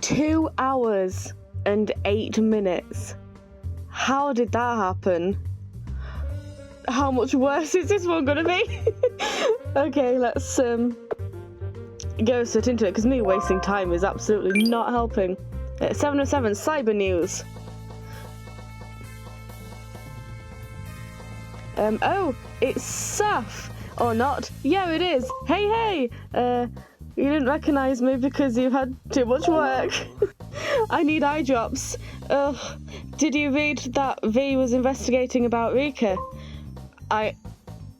2 hours and 8 minutes. How did that happen? How much worse is this one gonna be? Okay, let's go straight into it, because me wasting time is absolutely not helping. 707 Cyber News. Oh, it's Saf, or not? Yeah, it is. Hey, you didn't recognise me because you had too much work. I need eye drops. Ugh. Did you read that V was investigating about Rika?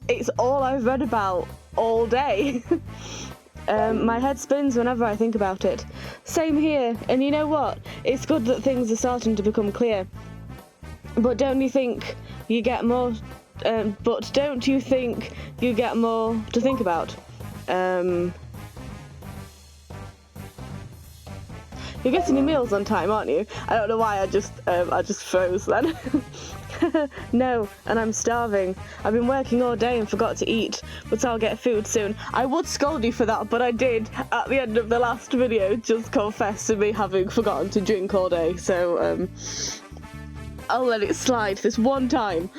It's all I've read about all day. My head spins whenever I think about it. Same here, and you know what? It's good that things are starting to become clear. But don't you think you get more to think about? You're getting your meals on time, aren't you? I don't know why I just froze then. No, and I'm starving. I've been working all day and forgot to eat, but I'll get food soon. I would scold you for that, but I did, at the end of the last video, just confess to me having forgotten to drink all day, so, I'll let it slide this one time,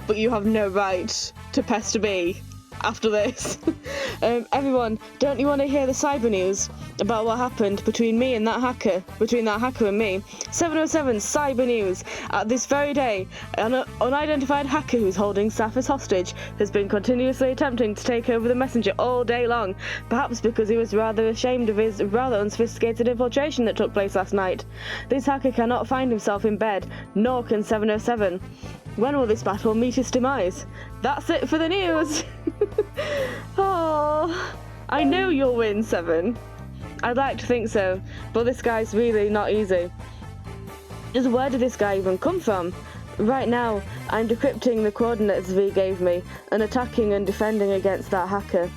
but you have no right to pester me after this. Everyone, don't you want to hear the cyber news about what happened between me and that hacker, and me? 707 Cyber News. At this very day, an unidentified hacker who's holding staff as hostage has been continuously attempting to take over the messenger all day long, perhaps because he was rather ashamed of his rather unsophisticated infiltration that took place last night. This hacker cannot find himself in bed, nor can 707. When will this battle meet its demise? That's it for the news! Oh, I know you'll win, 7. I'd like to think so, but this guy's really not easy. Just where did this guy even come from? Right now, I'm decrypting the coordinates V gave me and attacking and defending against that hacker.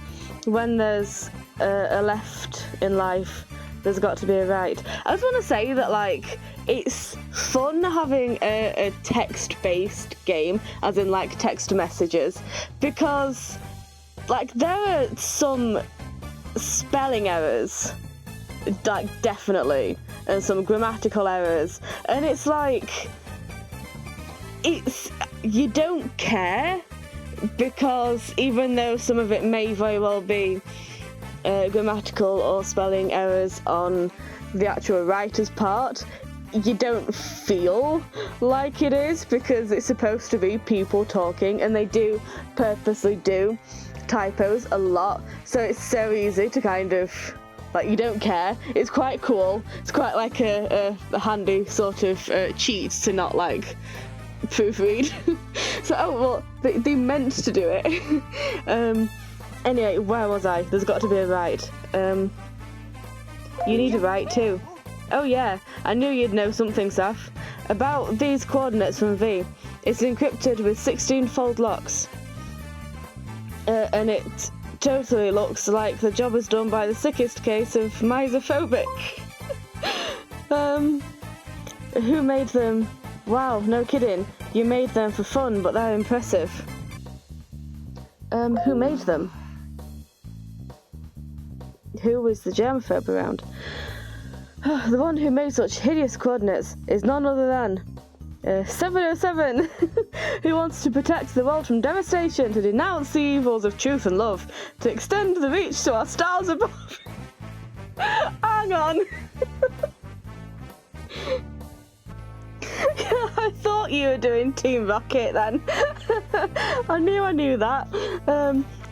When there's a left in life, there's got to be a right. I just want to say that, like, it's fun having a text-based game, as in, like, text messages, because, like, there are some spelling errors, like, definitely, and some grammatical errors, and it's like, you don't care, because even though some of it may very well be grammatical or spelling errors on the actual writer's part, you don't feel like it is, because it's supposed to be people talking, and they do purposely do typos a lot, so it's so easy to kind of, like, you don't care. It's quite cool. It's quite like a handy sort of cheat to not, like, proofread. So, oh, well, they meant to do it. Anyway, where was I? There's got to be a right. You need a right too. Oh yeah, I knew you'd know something, Saf. About these coordinates from V. It's encrypted with 16-fold locks. And it totally looks like the job is done by the sickest case of misophobic. Who made them? Wow, no kidding. You made them for fun, but they're impressive. Who made them? Who was the germaphobe around? The one who made such hideous coordinates is none other than 707, who wants to protect the world from devastation, to denounce the evils of truth and love, to extend the reach to our stars above. Hang on. I thought you were doing Team Rocket then. I knew that.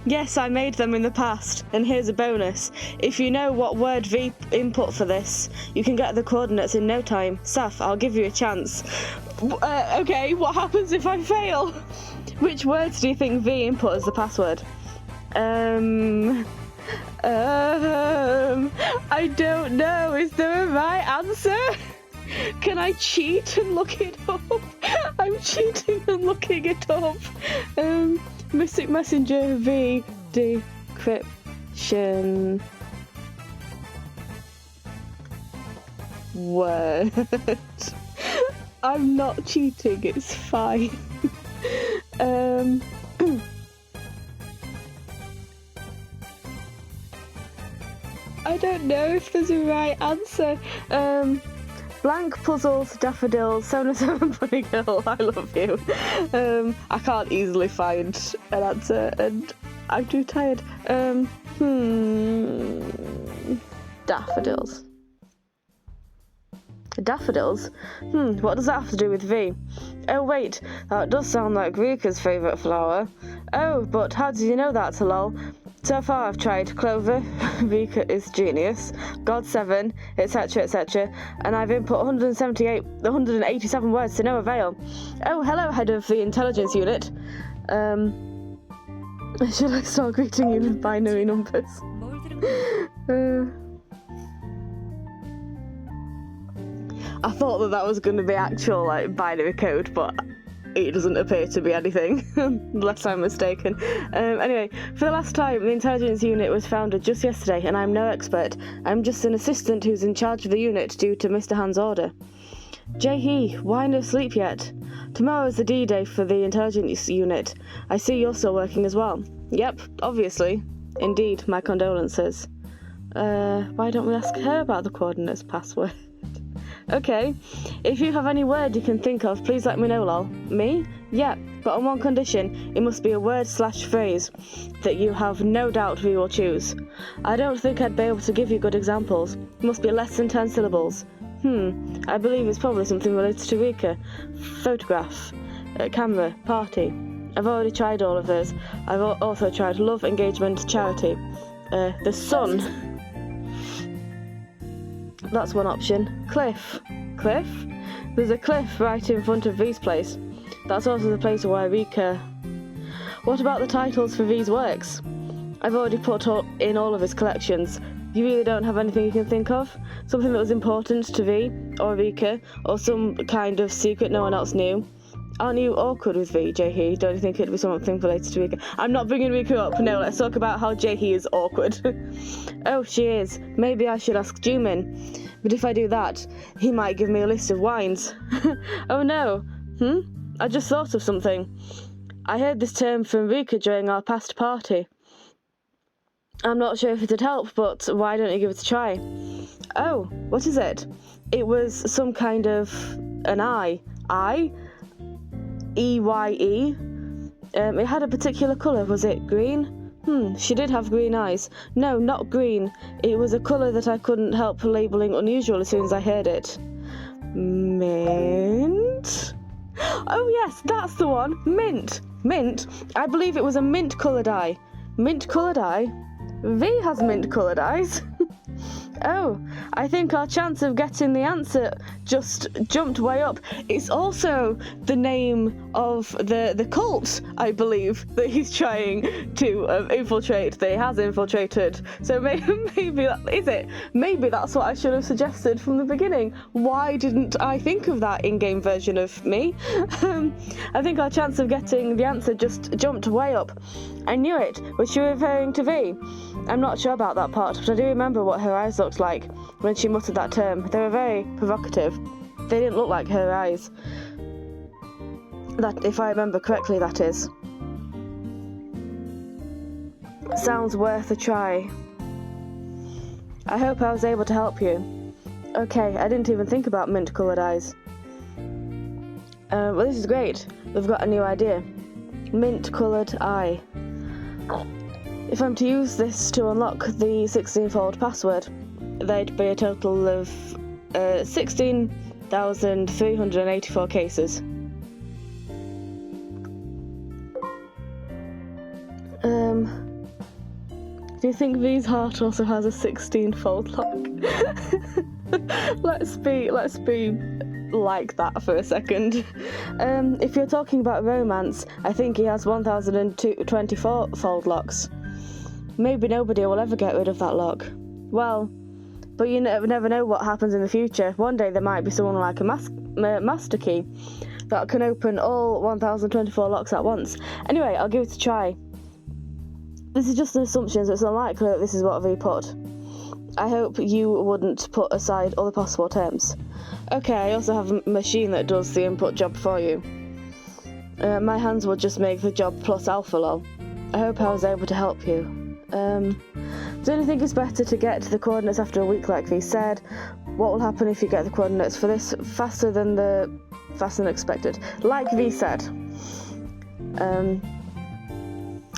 Yes, I made them in the past, and here's a bonus. If you know what word V input for this, you can get the coordinates in no time. Saf, I'll give you a chance. Okay, what happens if I fail? Which words do you think V input as the password? I don't know. Is there a right answer? Can I cheat and look it up? I'm cheating and looking it up. Mystic Messenger V decryption word. I'm not cheating, it's fine. I don't know if there's a right answer. Blank puzzles, daffodils, 707 Bunny Girl, I love you. I can't easily find an answer and I'm too tired. Daffodils. Daffodils? What does that have to do with V? Oh wait, that does sound like Rika's favourite flower. Oh, but how did you know that, Talal? So far I've tried Clover, Rika is genius, God 7, etc, etc, and I've input 187 words to no avail. Oh, hello, head of the intelligence unit. Should I start greeting you with binary numbers? I thought that was going to be actual, like, binary code, but it doesn't appear to be anything, unless I'm mistaken. Anyway, for the last time, the intelligence unit was founded just yesterday, and I'm no expert. I'm just an assistant who's in charge of the unit due to Mr. Han's order. Jae-hee, why no sleep yet? Tomorrow is the D-Day for the intelligence unit. I see you're still working as well. Yep, obviously. Indeed, my condolences. Why don't we ask her about the coordinates password? Okay, if you have any word you can think of, please let me know, lol. Me? Yeah, but on one condition, it must be a word/phrase that you have no doubt we will choose. I don't think I'd be able to give you good examples. It must be less than 10 syllables. I believe it's probably something related to Rika. Photograph, camera, party. I've already tried all of those. I've also tried love, engagement, charity. The sun. That's one option. Cliff. Cliff? There's a cliff right in front of V's place. That's also the place where Rika... What about the titles for V's works? I've already put in all of his collections. You really don't have anything you can think of? Something that was important to V, or Rika, or some kind of secret no one else knew? Aren't you awkward with V, Jae-hee? Don't you think it'd be something related to Rika? I'm not bringing Rika up. No, let's talk about how Jae-hee is awkward. Oh, she is. Maybe I should ask Jumin. But if I do that, he might give me a list of wines. Oh no. I just thought of something. I heard this term from Rika during our past party. I'm not sure if it'd help, but why don't you give it a try? Oh, what is it? It was some kind of an eye. Eye? E-Y-E. It had a particular colour. Was it green? She did have green eyes. No, not green. It was a colour that I couldn't help labelling unusual as soon as I heard it. Mint? Oh yes, that's the one. Mint. Mint? I believe it was a mint-coloured eye. Mint-coloured eye? V has mint-coloured eyes. Oh, I think our chance of getting the answer just jumped way up. It's also the name of the cult, I believe, that he's trying to infiltrate, that he has infiltrated. So maybe that is it. Maybe that's what I should have suggested from the beginning. Why didn't I think of that in-game version of me? I think our chance of getting the answer just jumped way up. I knew it. Was she referring to V? I'm not sure about that part, but I do remember what her eyes looked like when she muttered that term. They were very provocative. They didn't look like her eyes. That, if I remember correctly, that is. Sounds worth a try. I hope I was able to help you. Okay, I didn't even think about mint-coloured eyes. Well, this is great. We've got a new idea. Mint-coloured eye. If I'm to use this to unlock the 16-fold password, there'd be a total of 16,384 cases. Do you think V's heart also has a 16-fold lock? Let's be like that for a second. If you're talking about romance, I think he has 1,024-fold locks. Maybe nobody will ever get rid of that lock. Well, but you never know what happens in the future. One day there might be someone like a master key that can open all 1,024 locks at once. Anyway, I'll give it a try. This is just an assumption, so it's unlikely that this is what V put. I hope you wouldn't put aside other possible terms. Okay, I also have a machine that does the input job for you. My hands would just make the job plus alpha lol. I hope I was able to help you. Don't you think it's better to get the coordinates after a week like V said? What will happen if you get the coordinates for this faster than expected? Like V said,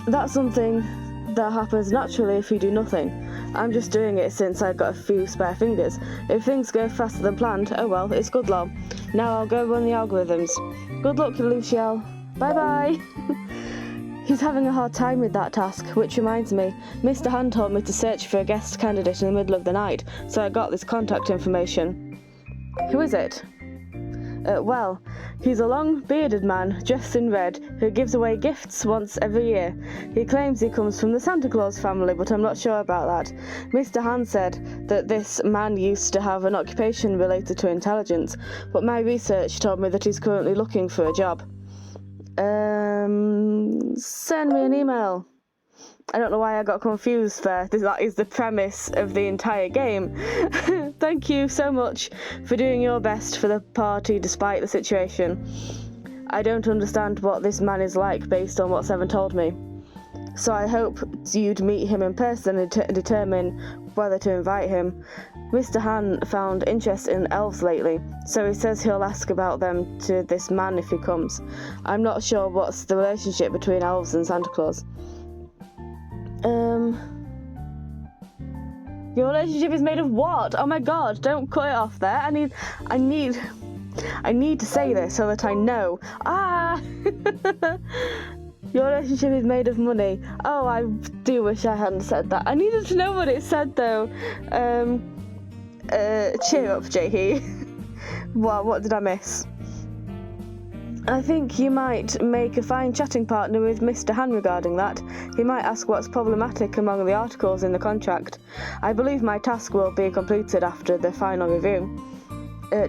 that's something that happens naturally if you do nothing. I'm just doing it since I've got a few spare fingers. If things go faster than planned, oh well, it's good luck. Now I'll go run the algorithms. Good luck, Luciel. Bye-bye. He's having a hard time with that task, which reminds me, Mr. Han told me to search for a guest candidate in the middle of the night, so I got this contact information. Who is it? Well, he's a long, bearded man, dressed in red, who gives away gifts once every year. He claims he comes from the Santa Claus family, but I'm not sure about that. Mr. Han said that this man used to have an occupation related to intelligence, but my research told me that he's currently looking for a job. Send me an email. I don't know why I got confused there. That is the premise of the entire game. Thank you so much for doing your best for the party despite the situation. I don't understand what this man is like based on what Seven told me. So I hope you'd meet him in person and determine whether to invite him. Mr. Han found interest in elves lately, so he says he'll ask about them to this man if he comes. I'm not sure what's the relationship between elves and Santa Claus. Your relationship is made of what? Oh my god, don't cut it off there. I need to say this so that I know. Your relationship is made of money. Oh, I do wish I hadn't said that. I needed to know what it said though. Cheer up, Jaehee. What did I miss? I think you might make a fine chatting partner with Mr. Han regarding that. He might ask what's problematic among the articles in the contract. I believe my task will be completed after the final review.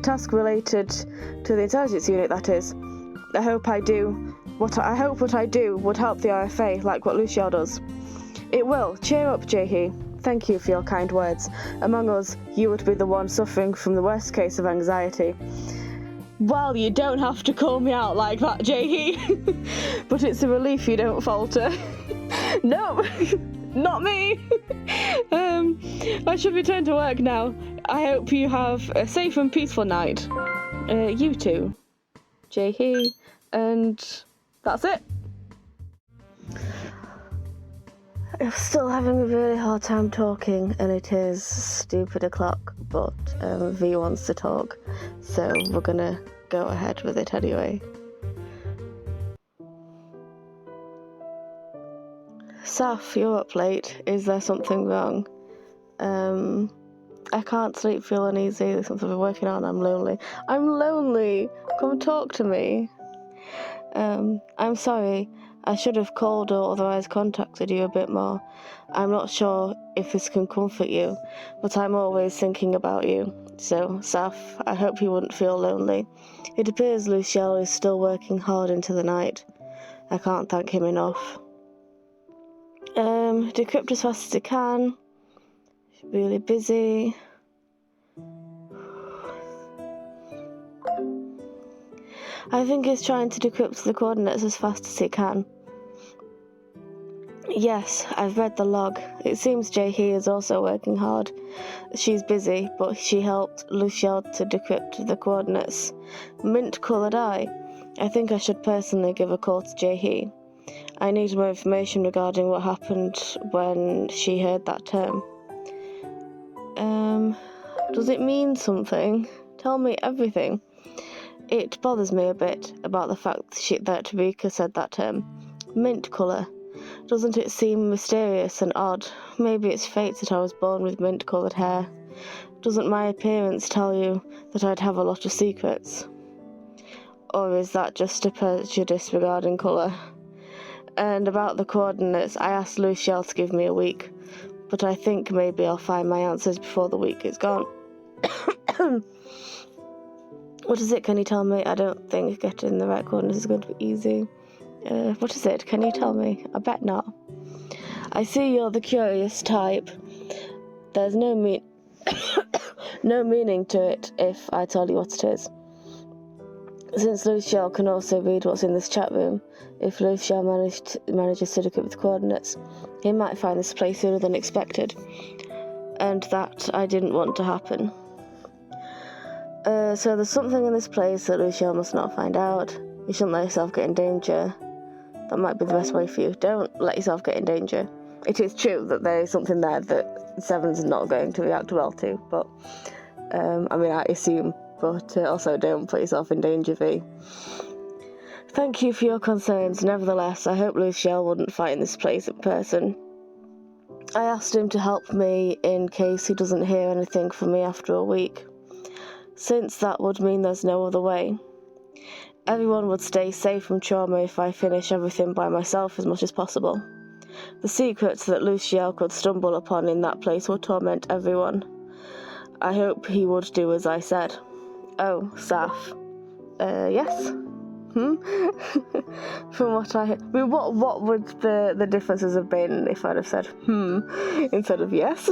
Task related to the intelligence unit, that is. I hope what I do would help the RFA, like what Luciel does. It will. Cheer up, Jaehee. Thank you for your kind words. Among us, you would be the one suffering from the worst case of anxiety. Well, you don't have to call me out like that, Jaehee. But it's a relief you don't falter. No, not me. I should return to work now. I hope you have a safe and peaceful night. You too, Jaehee. And that's it. I'm still having a really hard time talking, and it is stupid o'clock, but V wants to talk, so we're gonna go ahead with it anyway. Saf, you're up late. Is there something wrong? I can't sleep, feel uneasy. There's something I've been working on. I'm lonely. I'm lonely! Come talk to me. I'm sorry. I should have called or otherwise contacted you a bit more. I'm not sure if this can comfort you, but I'm always thinking about you. So, Saf, I hope you wouldn't feel lonely. It appears Luciel is still working hard into the night. I can't thank him enough. Decrypt as fast as he can. He's really busy. I think he's trying to decrypt the coordinates as fast as he can. Yes, I've read the log. It seems Jaehee is also working hard. She's busy, but she helped Luciel to decrypt the coordinates. Mint-coloured eye. I think I should personally give a call to Jaehee. I need more information regarding what happened when she heard that term. Does it mean something? Tell me everything. It bothers me a bit about the fact that Rika said that term. Mint colour. Doesn't it seem mysterious and odd? Maybe it's fate that I was born with mint-coloured hair. Doesn't my appearance tell you that I'd have a lot of secrets? Or is that just a prejudice regarding colour? And about the coordinates, I asked Luciel to give me a week, but I think maybe I'll find my answers before the week is gone. What is it? Can you tell me? I don't think getting the right coordinates is going to be easy. What is it? Can you tell me? I bet not. I see you're the curious type. There's no meaning to it if I tell you what it is. Since Luciel can also read what's in this chat room, if Luciel manages to decrypt the coordinates, he might find this place sooner than expected. And that I didn't want to happen. So there's something in this place that Luciel must not find out. You shouldn't let yourself get in danger. That might be the best way for you. Don't let yourself get in danger. It is true that there is something there that Seven's not going to react well to, but I assume, but also don't put yourself in danger, V. Thank you for your concerns. Nevertheless, I hope Luciel wouldn't fight in this place in person. I asked him to help me in case he doesn't hear anything from me after a week, since that would mean there's no other way. Everyone would stay safe from trauma if I finish everything by myself as much as possible. The secrets that Luciel could stumble upon in that place would torment everyone. I hope he would do as I said. Oh, Saf. Yes? From what I heard. I mean, what would the differences have been if I'd have said, instead of yes?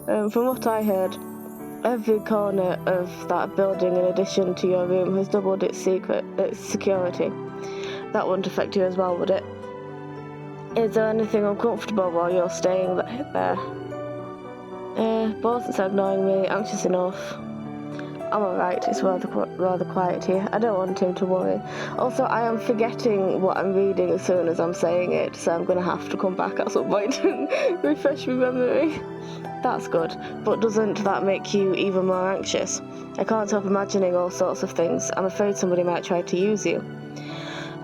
From what I heard, every corner of that building, in addition to your room, has doubled its security. That wouldn't affect you as well, would it? Is there anything uncomfortable while you're staying there? Both are ignoring me, anxious enough. I'm alright, it's rather quiet here. I don't want him to worry. Also, I am forgetting what I'm reading as soon as I'm saying it, so I'm going to have to come back at some point and refresh my memory. That's good, but doesn't that make you even more anxious? I can't help imagining all sorts of things. I'm afraid somebody might try to use you.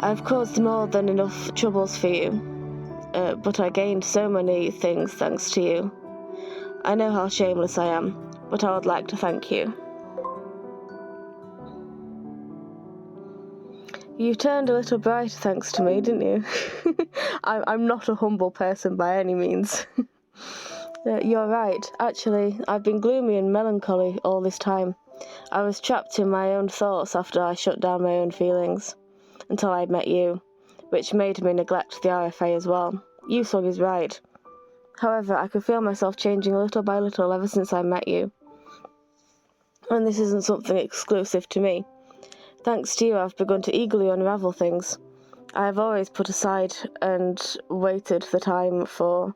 I've caused more than enough troubles for you, but I gained so many things thanks to you. I know how shameless I am, but I would like to thank you. You turned a little brighter thanks to me, didn't you? I'm not a humble person by any means. You're right. Actually, I've been gloomy and melancholy all this time. I was trapped in my own thoughts after I shut down my own feelings, until I met you, which made me neglect the RFA as well. Yusung is right. However, I could feel myself changing little by little ever since I met you. And this isn't something exclusive to me. Thanks to you, I've begun to eagerly unravel things. I have always put aside and waited the time for...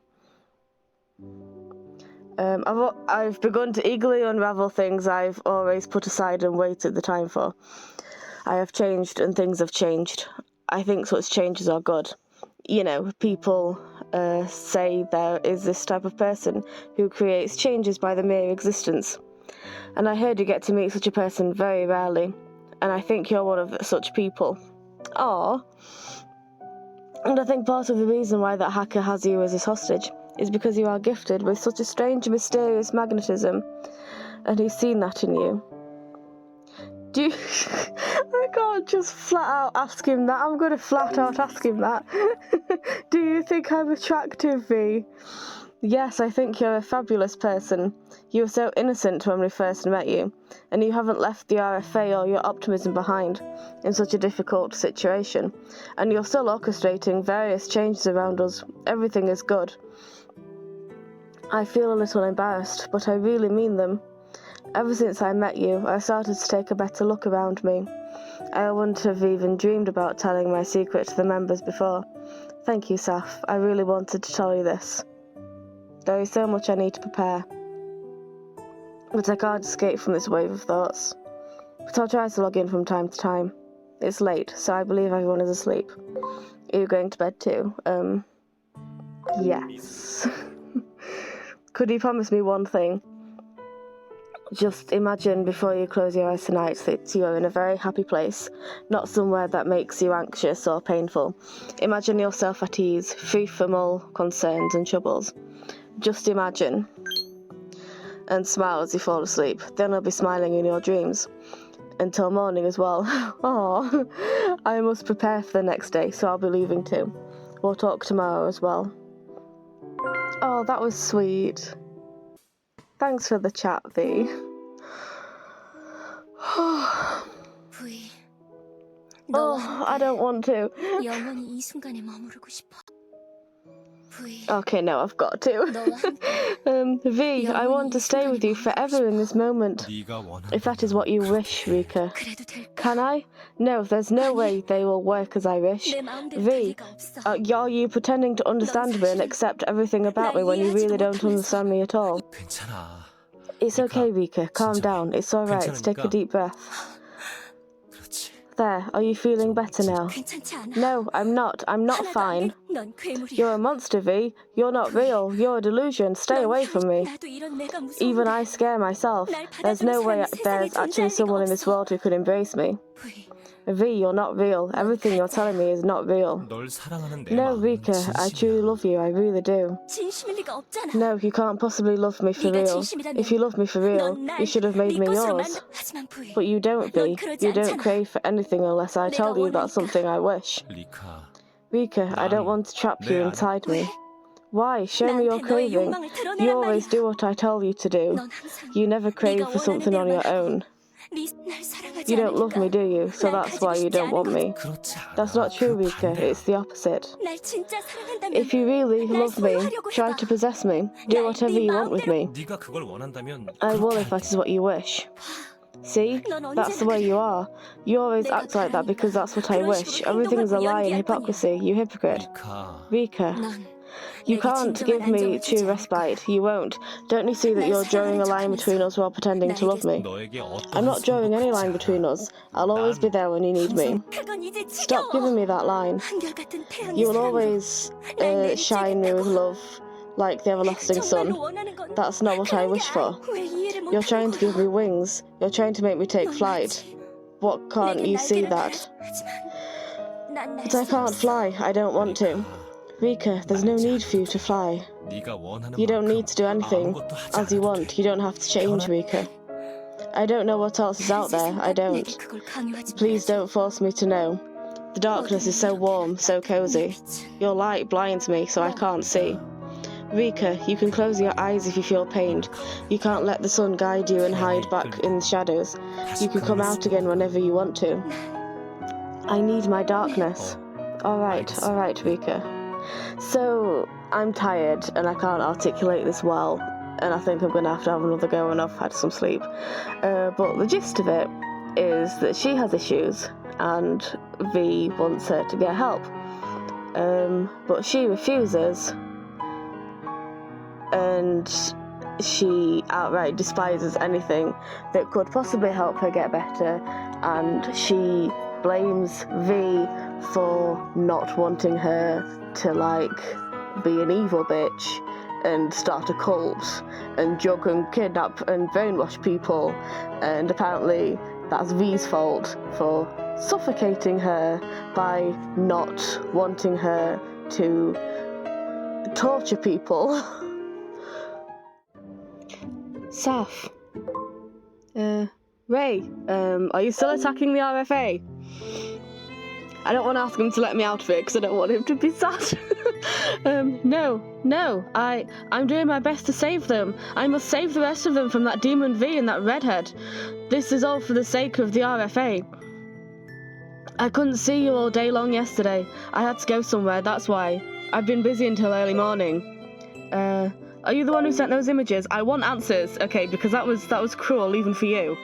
I've begun to eagerly unravel things I've always put aside and waited the time for. I have changed and things have changed. I think such changes are good. You know, people say there is this type of person who creates changes by the mere existence. And I heard you get to meet such a person very rarely. And I think you're one of such people. Aww. And I think part of the reason why that hacker has you as his hostage is because you are gifted with such a strange, mysterious magnetism. And he's seen that in you. Do you... I can't just flat out ask him that. I'm going to flat out ask him that. Do you think I'm attractive, V? Yes, I think you're a fabulous person. You were so innocent when we first met you, and you haven't left the RFA or your optimism behind in such a difficult situation. And you're still orchestrating various changes around us. Everything is good. I feel a little embarrassed, but I really mean them. Ever since I met you, I started to take a better look around me. I wouldn't have even dreamed about telling my secret to the members before. Thank you, Saf. I really wanted to tell you this. There is so much I need to prepare. But I can't escape from this wave of thoughts. But I'll try to log in from time to time. It's late, so I believe everyone is asleep. Are you going to bed too? Yes. Could you promise me one thing? Just imagine before you close your eyes tonight that you are in a very happy place, not somewhere that makes you anxious or painful. Imagine yourself at ease, free from all concerns and troubles. Just imagine. And smile as you fall asleep. Then I'll be smiling in your dreams. Until morning as well. Aww. I must prepare for the next day, so I'll be leaving too. We'll talk tomorrow as well. Oh, that was sweet. Thanks for the chat, V. Oh, I don't want to. 영원히 이 순간에 머무르고 싶어. Okay, no, I've got to. V, I want to stay with you forever in this moment. If that is what you wish, Rika. Can I? No, there's no way they will work as I wish. V, are you pretending to understand me and accept everything about me when you really don't understand me at all? It's okay, Rika. Calm down. It's alright. Take a deep breath. There, are you feeling better now? No, I'm not. I'm not fine. You're a monster, V. You're not real. You're a delusion. Stay away from me. Even I scare myself. There's no way there's actually someone in this world who could embrace me. V, you're not real. Everything you're telling me is not real. No, Rika, I truly love you. I really do. No, you can't possibly love me for real. If you love me for real, you should have made me yours. But you don't, V. You don't crave for anything unless I tell you that's something I wish. Rika, I don't want to trap you inside me. Why? Show me your craving. You always do what I tell you to do. You never crave for something on your own. You don't love me, do you? So that's why you don't want me. That's not true, Rika. It's the opposite. If you really love me, try to possess me. Do whatever you want with me. I will if that is what you wish. See? That's the way you are. You always act like that because that's what I wish. Everything's a lie and hypocrisy, you hypocrite. Rika. You can't give me true respite. You won't. Don't you see that you're drawing a line between us while pretending to love me? I'm not drawing any line between us. I'll always be there when you need me. Stop giving me that line. You will always shine me with love like the everlasting sun. That's not what I wish for. You're trying to give me wings. You're trying to make me take flight. What can't you see that? But I can't fly. I don't want to. Rika, there's no need for you to fly. You don't need to do anything as you want. You don't have to change, Rika. I don't know what else is out there. I don't. Please don't force me to know. The darkness is so warm, so cozy. Your light blinds me, so I can't see. Rika, you can close your eyes if you feel pained. You can't let the sun guide you and hide back in the shadows. You can come out again whenever you want to. I need my darkness. Alright, Rika. So, I'm tired and I can't articulate this well, and I think I'm going to have another go when I've had some sleep. But the gist of it is that she has issues and V wants her to get help. But she refuses, and she outright despises anything that could possibly help her get better, and she blames V for not wanting her to, be an evil bitch and start a cult and drug and kidnap and brainwash people, and apparently that's V's fault for suffocating her by not wanting her to torture people. Saf. Ray, are you still attacking the RFA? I don't want to ask him to let me out of it because I don't want him to be sad. No, I'm doing my best to save them. I must save the rest of them from that demon V and that redhead. This is all for the sake of the RFA. I couldn't see you all day long yesterday. I had to go somewhere, that's why. I've been busy until early morning. Are you the one who sent those images? I want answers, okay, because that was cruel, even for you.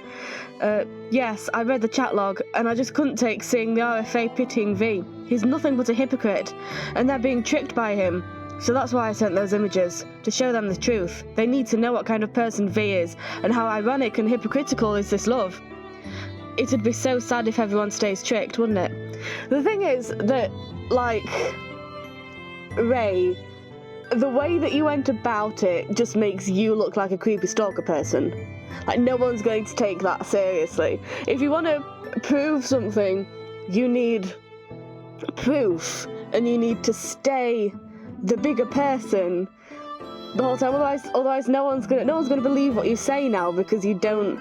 Yes, I read the chat log, and I just couldn't take seeing the RFA pitying V. He's nothing but a hypocrite, and they're being tricked by him. So that's why I sent those images, to show them the truth. They need to know what kind of person V is, and how ironic and hypocritical is this love. It'd be so sad if everyone stays tricked, wouldn't it? The thing is that, Ray, the way that you went about it just makes you look like a creepy stalker person. No one's going to take that seriously. If you want to prove something, you need proof, and you need to stay the bigger person the whole time. Otherwise, no one's gonna believe what you say now because you don't.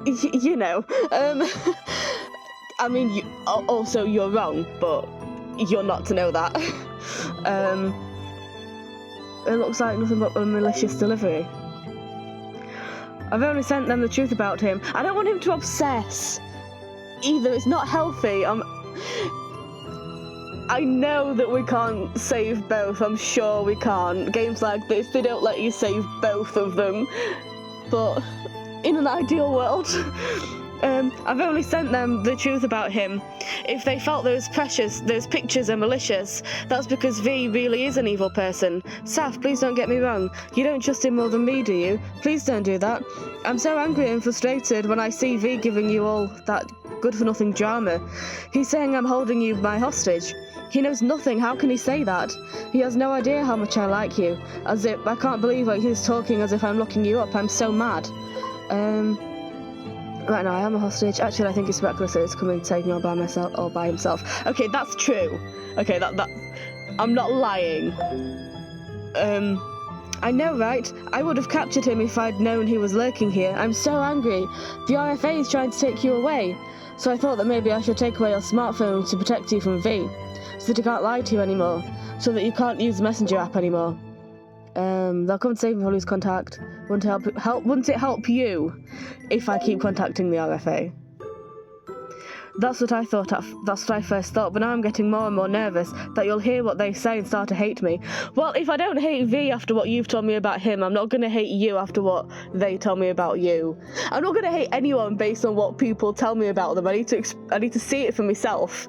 You know. I mean, also you're wrong, but you're not to know that. It looks like nothing but a malicious delivery. I've only sent them the truth about him. I don't want him to obsess either. It's not healthy. I know that we can't save both. I'm sure we can't. Games like this, they don't let you save both of them. But in an ideal world, I've only sent them the truth about him. If they felt those pictures are malicious, that's because V really is an evil person. Saf, please don't get me wrong. You don't trust him more than me, do you? Please don't do that. I'm so angry and frustrated when I see V giving you all that good-for-nothing drama. He's saying I'm holding you my hostage. He knows nothing. How can he say that? He has no idea how much I like you. As if I can't believe he's talking as if I'm locking you up. I'm so mad. Right now, I am a hostage. Actually, I think it's reckless that he's coming to take me all by himself. Okay, that's true. Okay, that I'm not lying. I know, right? I would have captured him if I'd known he was lurking here. I'm so angry. The RFA is trying to take you away. So I thought that maybe I should take away your smartphone to protect you from V, so that he can't lie to you anymore, so that you can't use the Messenger app anymore. They'll come and save me if I lose contact. Wouldn't it help you if I keep contacting the RFA? That's what I thought. That's what I first thought, but now I'm getting more and more nervous that you'll hear what they say and start to hate me. Well, if I don't hate V after what you've told me about him, I'm not going to hate you after what they tell me about you. I'm not going to hate anyone based on what people tell me about them. I need to see it for myself.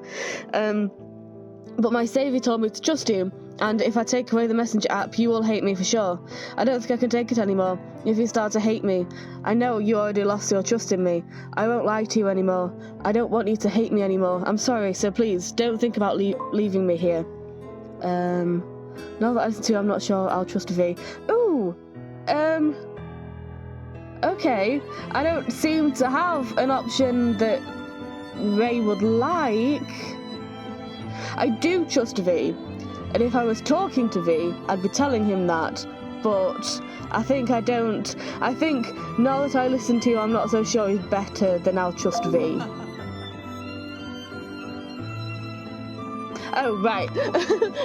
But my saviour told me to trust you, and if I take away the Messenger app, you will hate me for sure. I don't think I can take it anymore if you start to hate me. I know you already lost your trust in me. I won't lie to you anymore. I don't want you to hate me anymore. I'm sorry, so please, don't think about leaving me here. Now that I listen to you, I'm not sure I'll trust V. Ooh! Okay. I don't seem to have an option that Ray would like. I do trust V, and if I was talking to V, I'd be telling him that, but I think I don't. I think now that I listen to you, I'm not so sure he's better than I'll trust V. Oh, right.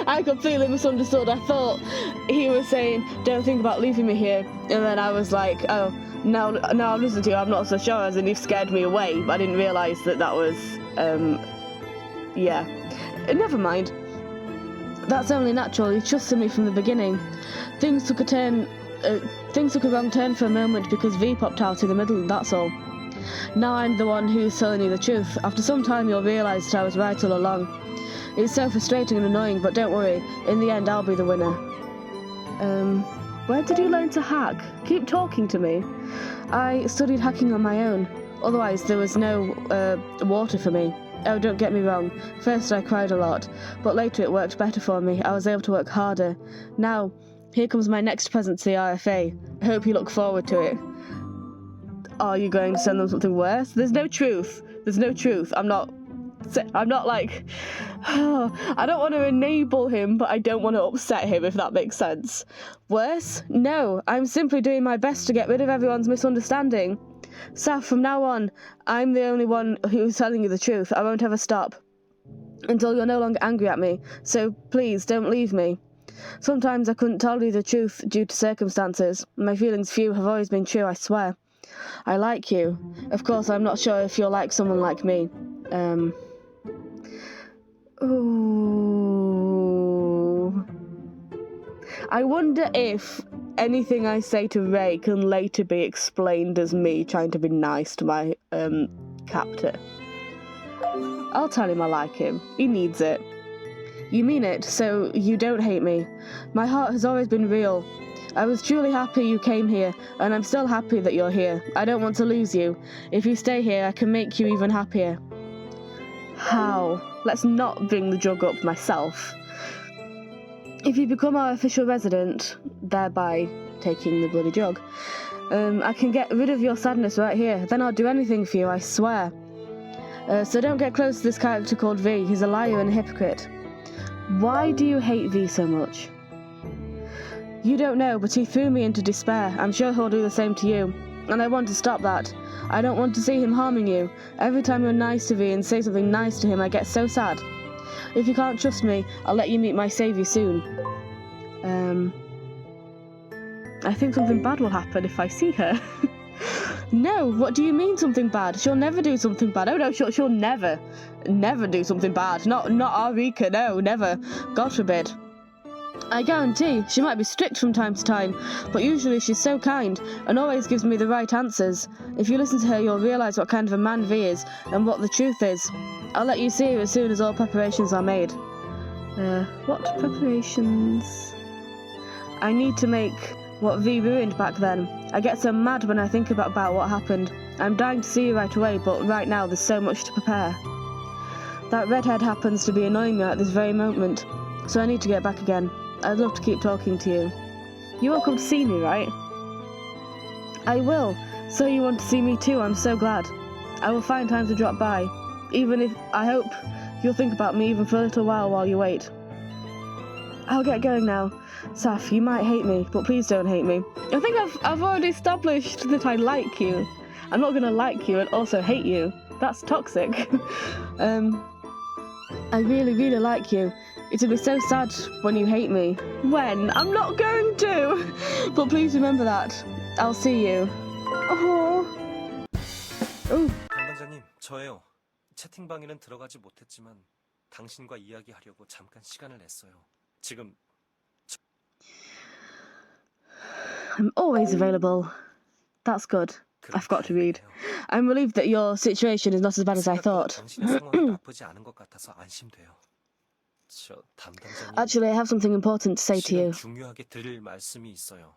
I completely misunderstood. I thought he was saying, don't think about leaving me here, and then I was like, oh, now I'm listening to you, I'm not so sure, as in you've scared me away, but I didn't realise that was, yeah. Never mind. That's only natural. You trusted me from the beginning. Things took a wrong turn for a moment because V popped out in the middle, that's all. Now I'm the one who's telling you the truth. After some time you'll realise that I was right all along. It's so frustrating and annoying, but don't worry. In the end, I'll be the winner. Where did you learn to hack? Keep talking to me. I studied hacking on my own. Otherwise, there was no water for me. Oh, don't get me wrong. First I cried a lot, but later it worked better for me. I was able to work harder. Now, here comes my next present to the RFA. I hope you look forward to it. Are you going to send them something worse? There's no truth. There's no truth. I'm not like... I don't want to enable him, but I don't want to upset him, if that makes sense. Worse? No, I'm simply doing my best to get rid of everyone's misunderstanding. Saf, from now on, I'm the only one who's telling you the truth. I won't ever stop until you're no longer angry at me, so please don't leave me. Sometimes I couldn't tell you the truth due to circumstances. My feelings for you have always been true, I swear. I like you. Of course, I'm not sure if you'll like someone like me. Ooh. I wonder if anything I say to Ray can later be explained as me trying to be nice to my captor. I'll tell him I like him. He needs it. You mean it, so you don't hate me. My heart has always been real. I was truly happy you came here, and I'm still happy that you're here. I don't want to lose you. If you stay here, I can make you even happier. How? Let's not bring the drug up myself. If you become our official resident, thereby taking the bloody drug, I can get rid of your sadness right here. Then I'll do anything for you, I swear. So don't get close to this character called V. He's a liar and a hypocrite. Why do you hate V so much? You don't know, but he threw me into despair. I'm sure he'll do the same to you. And I want to stop that. I don't want to see him harming you. Every time you're nice to V and say something nice to him, I get so sad. If you can't trust me, I'll let you meet my saviour soon. I think something bad will happen if I see her. No, what do you mean something bad? She'll never do something bad. Oh no, she'll never do something bad. Not our Rika, no, never. God forbid. I guarantee she might be strict from time to time, but usually she's so kind and always gives me the right answers. If you listen to her, you'll realise what kind of a man V is and what the truth is. I'll let you see her as soon as all preparations are made. What preparations? I need to make what V ruined back then. I get so mad when I think about what happened. I'm dying to see you right away, but right now there's so much to prepare. That redhead happens to be annoying me at this very moment, so I need to get back again. I'd love to keep talking to you. You won't come to see me, right? I will. So you want to see me too, I'm so glad. I will find time to drop by, even if I hope you'll think about me even for a little while you wait. I'll get going now. Saf, you might hate me, but please don't hate me. I think I've already established that I like you. I'm not gonna like you and also hate you. That's toxic. I really, really like you. It'll be so sad when you hate me. When? I'm not going to! But please remember that. I'll see you. Oh. 담당자님, 저예요. 채팅방에는 들어가지 못했지만 당신과 이야기하려고 잠깐 시간을 냈어요. 지금 I'm always available. That's good. I've got to read. I'm relieved that your situation is not as bad as I thought. 당신의 상황이 나쁘지 않은 것 같아서 안심돼요. 저 담당자님. Actually, I have something important to say to you. 중요하게 드릴 말씀이 있어요.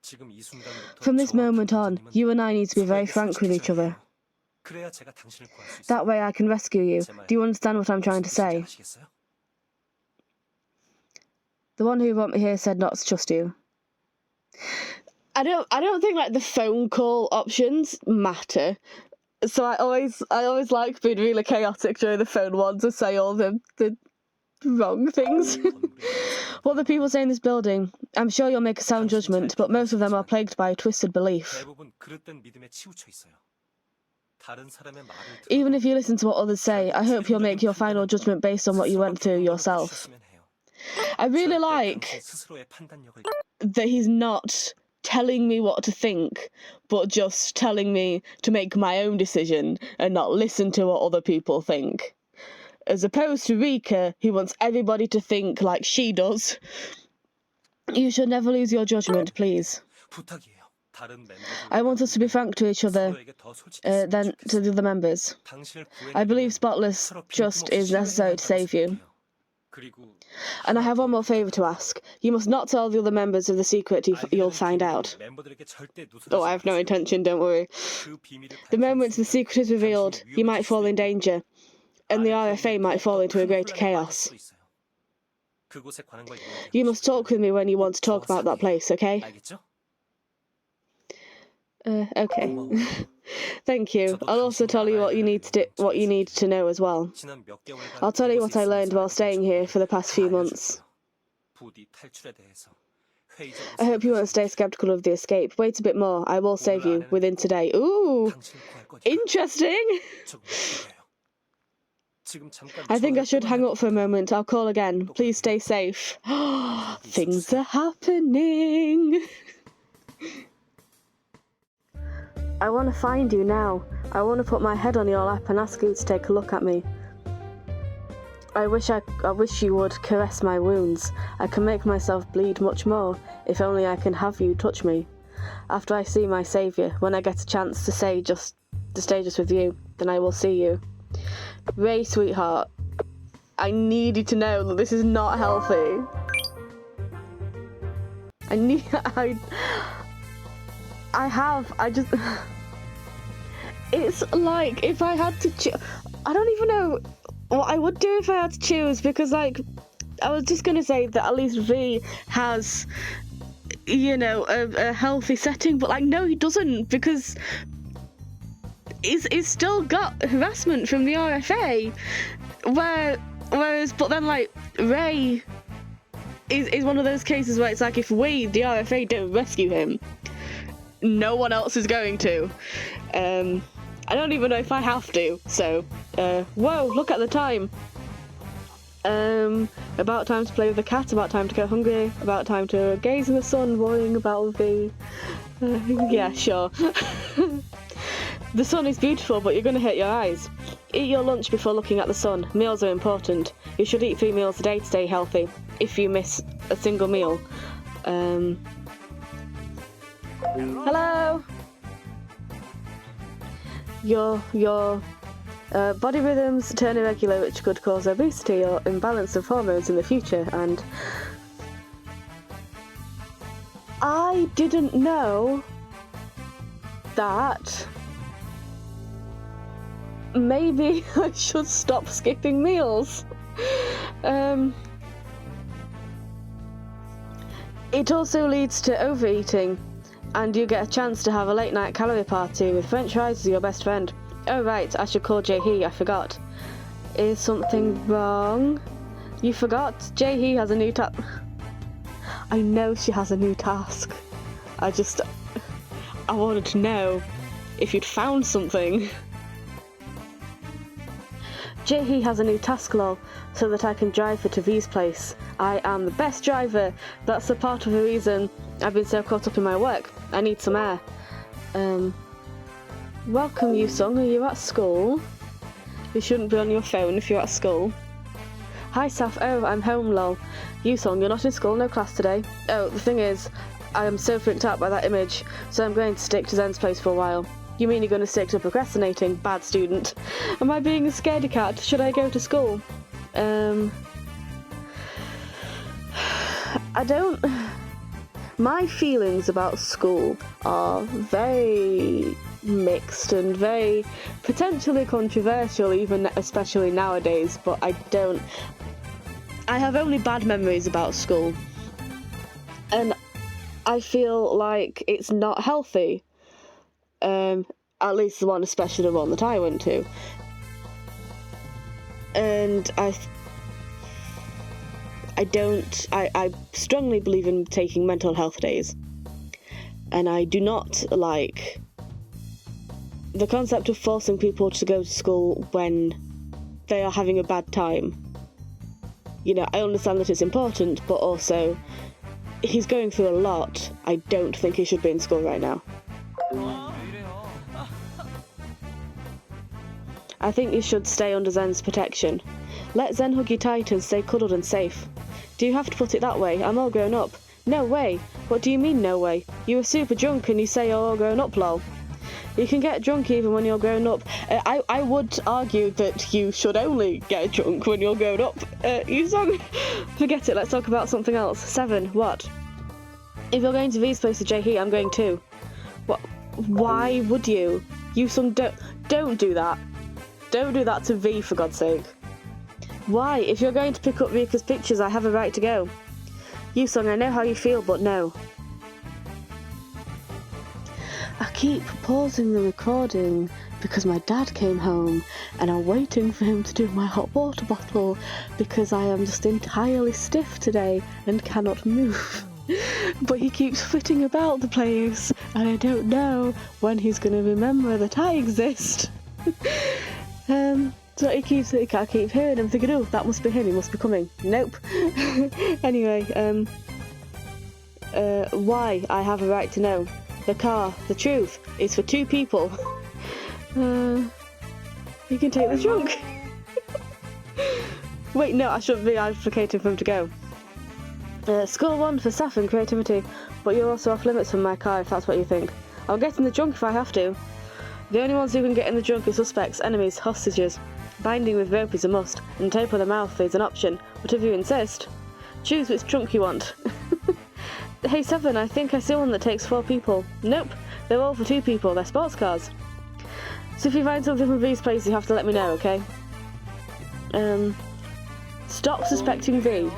지금 이 순간부터 From this moment on, you and I need to be very frank with each other. 그래야 제가 당신을 구할 수 있어요. That way I can rescue you. Do you understand what I'm trying to say? The one who brought me here said not to trust you. I don't think like the phone call options matter. So I always like being really chaotic during the phone ones and say all the wrong things. What the people say in this building, I'm sure you'll make a sound judgment, but most of them are plagued by a twisted belief. Even if you listen to what others say, I hope you'll make your final judgment based on what you went through yourself. I really like that he's not telling me what to think, but just telling me to make my own decision and not listen to what other people think. As opposed to Rika, who wants everybody to think like she does. You should never lose your judgment, please. I want us to be frank to each other, than to the other members. I believe spotless trust is necessary to save you. And I have one more favour to ask. You must not tell the other members of the secret you'll find out. Oh, I have no intention, don't worry. The moment the secret is revealed, you might fall in danger, and the RFA might fall into a greater chaos. You must talk with me when you want to talk about that place, okay? Okay. Thank you. I'll also tell you what you need to know as well. I'll tell you what I learned while staying here for the past few months. I hope you won't stay skeptical of the escape. Wait a bit more. I will save you within today. Ooh! Interesting! I think I should hang up for a moment. I'll call again. Please stay safe. Things are happening! I want to find you now. I want to put my head on your lap and ask you to take a look at me. I wish you would caress my wounds. I can make myself bleed much more, if only I can have you touch me. After I see my saviour, when I get a chance to stay just with you, then I will see you. Ray, sweetheart, I need you to know that this is not healthy. It's like, if I had to choose, I don't even know what I would do if I had to choose, because, like, I was just gonna say that at least V has, you know, a healthy setting, but, like, no, he doesn't, because he's still got harassment from the RFA, but then, like, Ray is one of those cases where it's like, if we, the RFA, don't rescue him, no one else is going to. I don't even know if I have to, so, whoa, look at the time. About time to play with the cat, about time to get hungry, about time to gaze in the sun, worrying about the Yeah, sure. The sun is beautiful, but you're going to hurt your eyes. Eat your lunch before looking at the sun. Meals are important. You should eat 3 meals a day to stay healthy. If you miss a single meal. Hello? Your body rhythms turn irregular, which could cause obesity or imbalance of hormones in the future, and I didn't know that maybe I should stop skipping meals. It also leads to overeating, and you get a chance to have a late night calorie party with french fries as your best friend. Oh right, I should call Jae-hee, I forgot. Is something wrong? You forgot? Jae-hee has a new task. I know she has a new task. I wanted to know if you'd found something. Jae-hee has a new task, lol, so that I can drive her to V's place. I am the best driver. That's a part of the reason I've been so caught up in my work. I need some air. Welcome, Yoosung. Are you at school? You shouldn't be on your phone if you're at school. Hi, Saf. Oh, I'm home, lol. Yoosung, you're not in school, no class today. Oh, the thing is, I am so freaked out by that image, so I'm going to stick to Zen's place for a while. You mean you're going to stick to procrastinating? Bad student. Am I being a scaredy cat? Should I go to school? I don't... My feelings about school are very mixed and very potentially controversial, even especially nowadays, but I have only bad memories about school. And I feel like it's not healthy. At least the one, especially the one that I went to. And I strongly believe in taking mental health days. And I do not like the concept of forcing people to go to school when they are having a bad time. You know, I understand that it's important, but also, he's going through a lot. I don't think he should be in school right now. I think you should stay under Zen's protection. Let Zen hug you tight and stay cuddled and safe. Do you have to put it that way? I'm all grown up. No way. What do you mean, no way? You were super drunk and you say you're all grown up, lol. You can get drunk even when you're grown up. I would argue that you should only get drunk when you're grown up. Yoosung, forget it, let's talk about something else. 7, what? If you're going to V's place with Jae-hee, I'm going too. What? Why would you? Yoosung, don't do that. Don't do that to V, for God's sake. Why? If you're going to pick up Rika's pictures, I have a right to go. Yoosung, I know how you feel, but no. I keep pausing the recording because my dad came home and I'm waiting for him to do my hot water bottle because I am just entirely stiff today and cannot move. But he keeps flitting about the place and I don't know when he's going to remember that I exist. So I keep hearing him thinking, oh, that must be him, he must be coming. Nope. Anyway, why? I have a right to know. The car, the truth, is for 2 people. You can take the trunk. Wait, no, I shouldn't be advocating for him to go. Score 1 for staff and creativity, but you're also off limits from my car if that's what you think. I'll get in the trunk if I have to. The only ones who can get in the trunk are suspects, enemies, hostages. Binding with rope is a must, and tape on the mouth is an option, but if you insist, choose which trunk you want. Hey 7, I think I see one that takes 4 people. Nope, they're all for 2 people, they're sports cars. So if you find something from V's place, you have to let me know, okay? Stop suspecting V.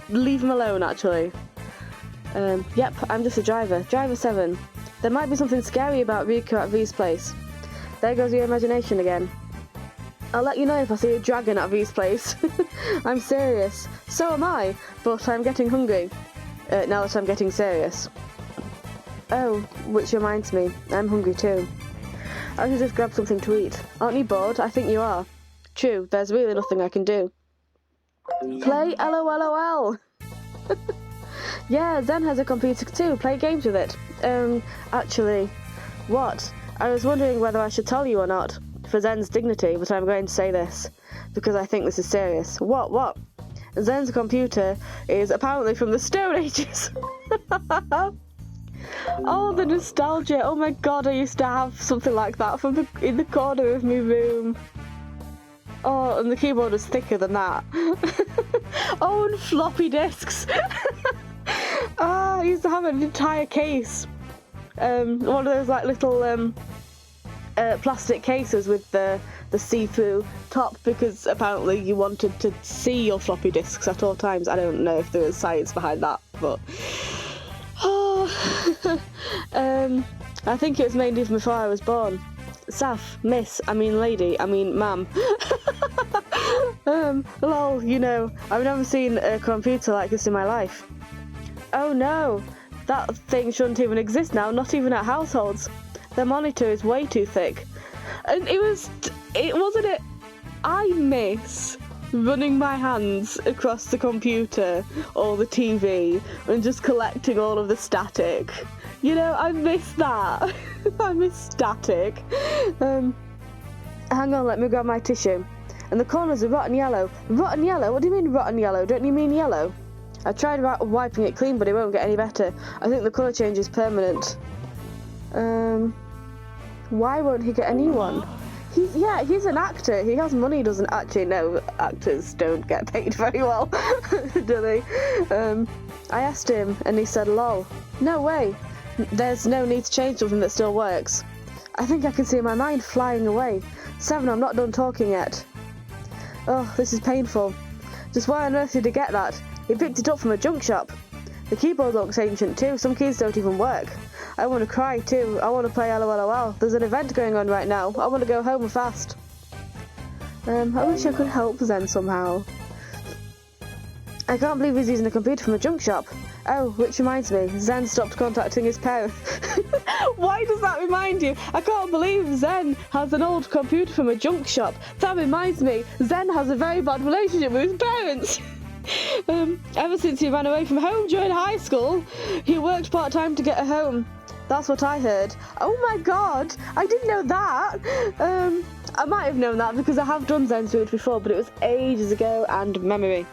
Leave him alone, actually. Yep, I'm just a driver. Driver 7. There might be something scary about Rika at V's place. There goes your imagination again. I'll let you know if I see a dragon at V's place. I'm serious. So am I, but I'm getting hungry. Now that I'm getting serious. Oh, which reminds me, I'm hungry too. I should just grab something to eat. Aren't you bored? I think you are. True, there's really nothing I can do. Play LOLOL! Yeah, Zen has a computer too. Play games with it. Actually, what? I was wondering whether I should tell you or not, for Zen's dignity, but I'm going to say this, because I think this is serious. What? Zen's computer is apparently from the Stone Ages. Oh, the nostalgia. Oh my god, I used to have something like that in the corner of my room. Oh, and the keyboard was thicker than that. Oh, and floppy disks. I used to have an entire case. One of those like little plastic cases with the see-through top, because apparently you wanted to see your floppy disks at all times. I don't know if there was science behind that, but I think it was made even before I was born. Saf, miss, I mean lady, I mean ma'am. Lol, you know, I've never seen a computer like this in my life. Oh no, that thing shouldn't even exist now, not even at households. The monitor is way too thick. And I miss running my hands across the computer or the TV and just collecting all of the static. You know, I miss that. I miss static. Hang on, let me grab my tissue. And the corners are rotten yellow. Rotten yellow? What do you mean rotten yellow? Don't you mean yellow? I tried wiping it clean, but it won't get any better. I think the colour change is permanent. Why won't he get a new one? He's an actor. He has money, doesn't actually. No, actors don't get paid very well, do they? I asked him, and he said, lol. No way. There's no need to change something that still works. I think I can see my mind flying away. 7, I'm not done talking yet. Oh, this is painful. Just why on earth did he get that? He picked it up from a junk shop. The keyboard looks ancient too. Some keys don't even work. I want to cry too. I want to play LOLOL. There's an event going on right now. I want to go home fast. I wish I could help Zen somehow. I can't believe he's using a computer from a junk shop. Oh, which reminds me, Zen stopped contacting his parents. Why does that remind you? I can't believe Zen has an old computer from a junk shop. That reminds me, Zen has a very bad relationship with his parents. Ever since he ran away from home during high school, he worked part-time to get a home. That's what I heard. Oh my god, I didn't know that. I might have known that because I have done Zen Food before, but it was ages ago and memory.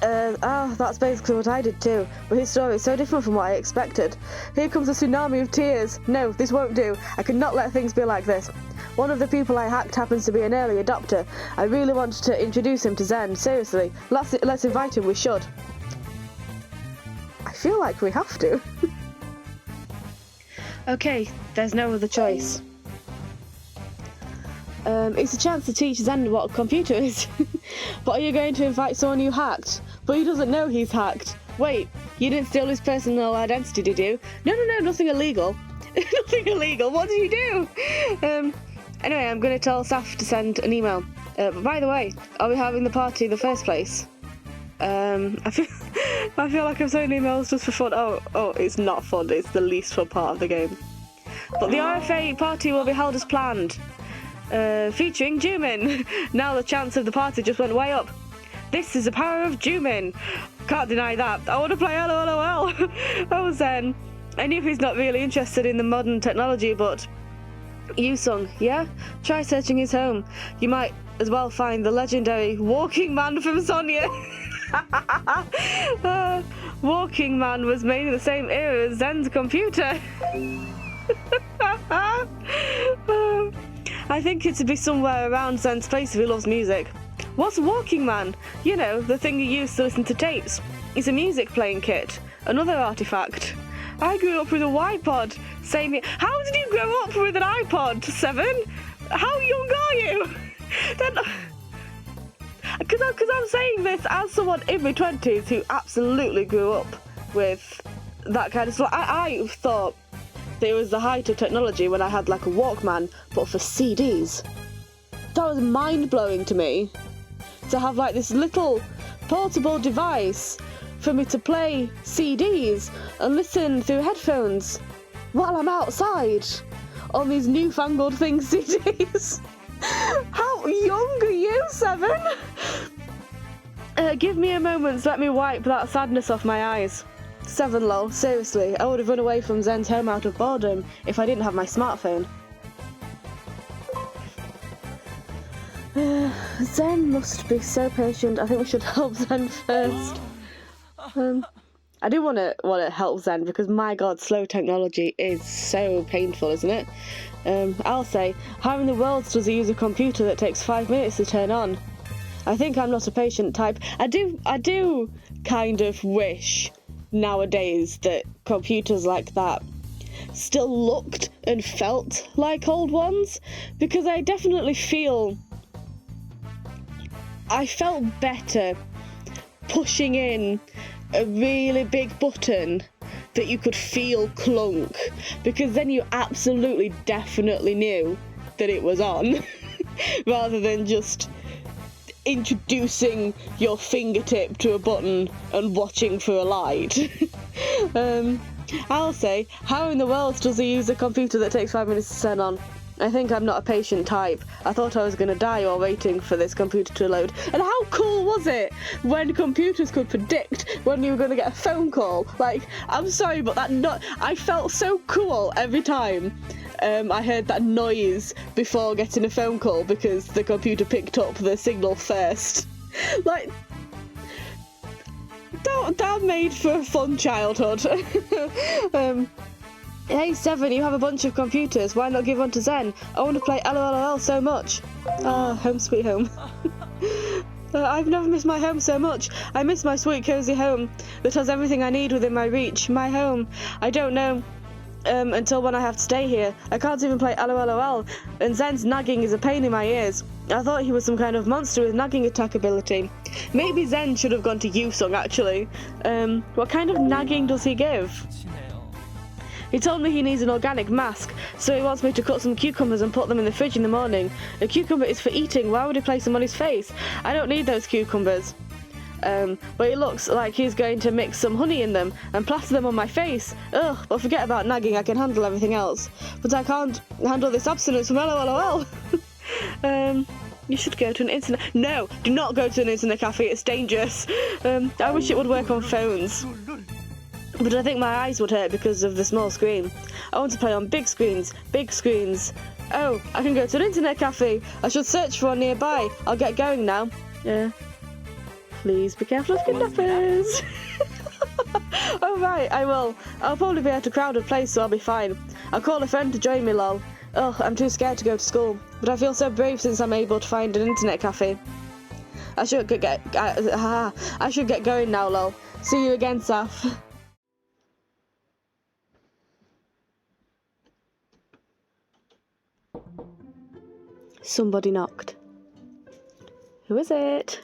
That's basically what I did too, but his story is so different from what I expected. Here comes a tsunami of tears. No, this won't do. I cannot let things be like this. One of the people I hacked happens to be an early adopter. I really wanted to introduce him to Zen. Seriously, let's invite him. We should. I feel like we have to. Okay, there's no other choice. It's a chance to teach Zen what a computer is. But are you going to invite someone you hacked? But he doesn't know he's hacked. Wait, you didn't steal his personal identity, did you? No, nothing illegal. Nothing illegal. What did you do? Anyway, I'm going to tell Saf to send an email. By the way, are we having the party in the first place? I feel like I'm sending emails just for fun. Oh, it's not fun. It's the least fun part of the game. But the RFA party will be held as planned. Featuring Jumin. Now the chance of the party just went way up. This is the power of Jumin. Can't deny that. I want to play LOLOL. Oh, Zen. I knew he's not really interested in the modern technology, but... Yusung, yeah? Try searching his home. You might as well find the legendary Walking Man from Sonia. Walking Man was made in the same era as Zen's computer. I think it'd be somewhere around Zen's place if he loves music. What's Walking Man? You know, the thing you use to listen to tapes. It's a music playing kit. Another artifact. I grew up with a iPod. Same here. How did you grow up with an iPod, 7? How young are you? Because I'm saying this as someone in my 20s who absolutely grew up with that kind of stuff. I thought that it was the height of technology when I had like a Walkman, but for CDs. That was mind-blowing to me. To have like this little portable device for me to play CDs and listen through headphones while I'm outside on these newfangled things CDs. How young are you, 7? Give me a moment, let me wipe that sadness off my eyes. 7 lol, seriously, I would have run away from Zen's home out of boredom if I didn't have my smartphone. Zen must be so patient. I think we should help Zen first. I do want to help Zen because my god, slow technology is so painful, isn't it? I'll say, how in the world does he use a computer that takes 5 minutes to turn on? I think I'm not a patient type. I do kind of wish nowadays that computers like that still looked and felt like old ones, because I definitely I felt better pushing in a really big button that you could feel clunk, because then you absolutely definitely knew that it was on rather than just introducing your fingertip to a button and watching for a light. I'll say, how in the world does he use a computer that takes 5 minutes to turn on? I think I'm not a patient type. I thought I was going to die while waiting for this computer to load. And how cool was it when computers could predict when you were going to get a phone call? Like, I'm sorry, but I felt so cool every time I heard that noise before getting a phone call, because the computer picked up the signal first. Like, that made for a fun childhood. Hey Seven, you have a bunch of computers, why not give one to Zen? I want to play LOLOL so much. Ah, home sweet home. I've never missed my home so much. I miss my sweet cozy home that has everything I need within my reach. My home. I don't know until when I have to stay here. I can't even play LOLOL, and Zen's nagging is a pain in my ears. I thought he was some kind of monster with nagging attack ability. Maybe Zen should have gone to Yusung actually. What kind of nagging does he give? He told me he needs an organic mask, so he wants me to cut some cucumbers and put them in the fridge in the morning. A cucumber is for eating, why would he place them on his face? I don't need those cucumbers. But it looks like he's going to mix some honey in them and plaster them on my face. Ugh, but forget about nagging, I can handle everything else. But I can't handle this abstinence from LOLOL. You should go to an internet... No, do not go to an internet cafe, it's dangerous. I wish it would work on phones. But I think my eyes would hurt because of the small screen. I want to play on big screens. Big screens. Oh, I can go to an internet cafe. I should search for one nearby. I'll get going now. Please be careful of kidnappers. Oh right, I will. I'll probably be at a crowded place, so I'll be fine. I'll call a friend to join me, lol. Ugh, I'm too scared to go to school. But I feel so brave since I'm able to find an internet cafe. I should get going now, lol. See you again, Saf. Somebody knocked. Who is it?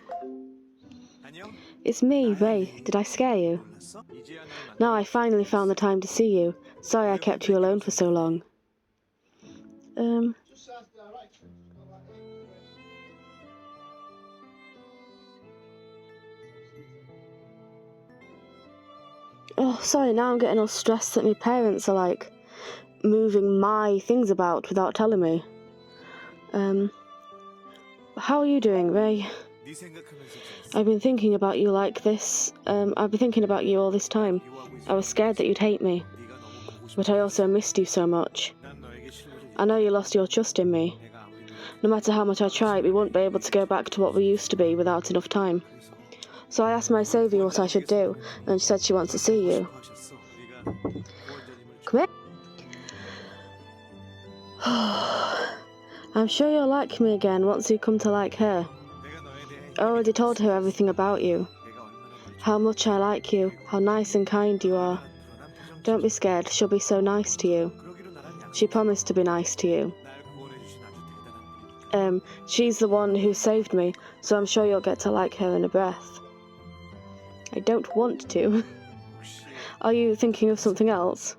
It's me, Ray. Did I scare you? No, I finally found the time to see you. Sorry I kept you alone for so long. Oh, sorry, now I'm getting all stressed that my parents are, like, moving my things about without telling me. How are you doing, Ray? I've been thinking about you like this. I've been thinking about you all this time. I was scared that you'd hate me. But I also missed you so much. I know you lost your trust in me. No matter how much I tried, we wouldn't be able to go back to what we used to be without enough time. So I asked my saviour what I should do, and she said she wants to see you. Come here. I'm sure you'll like me again once you come to like her. I already told her everything about you. How much I like you, how nice and kind you are. Don't be scared, she'll be so nice to you. She promised to be nice to you. She's the one who saved me, so I'm sure you'll get to like her in a breath. I don't want to. Are you thinking of something else?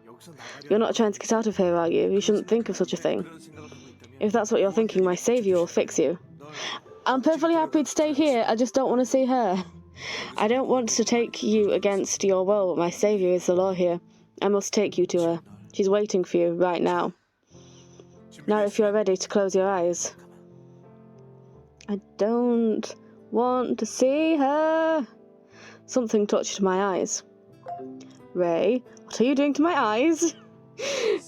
You're not trying to get out of here, are you? You shouldn't think of such a thing. If that's what you're thinking, my saviour will fix you. I'm perfectly happy to stay here, I just don't want to see her. I don't want to take you against your will, but my saviour is the law here. I must take you to her. She's waiting for you right now. Now if you're ready to close your eyes. I don't want to see her. Something touched my eyes. Ray, what are you doing to my eyes?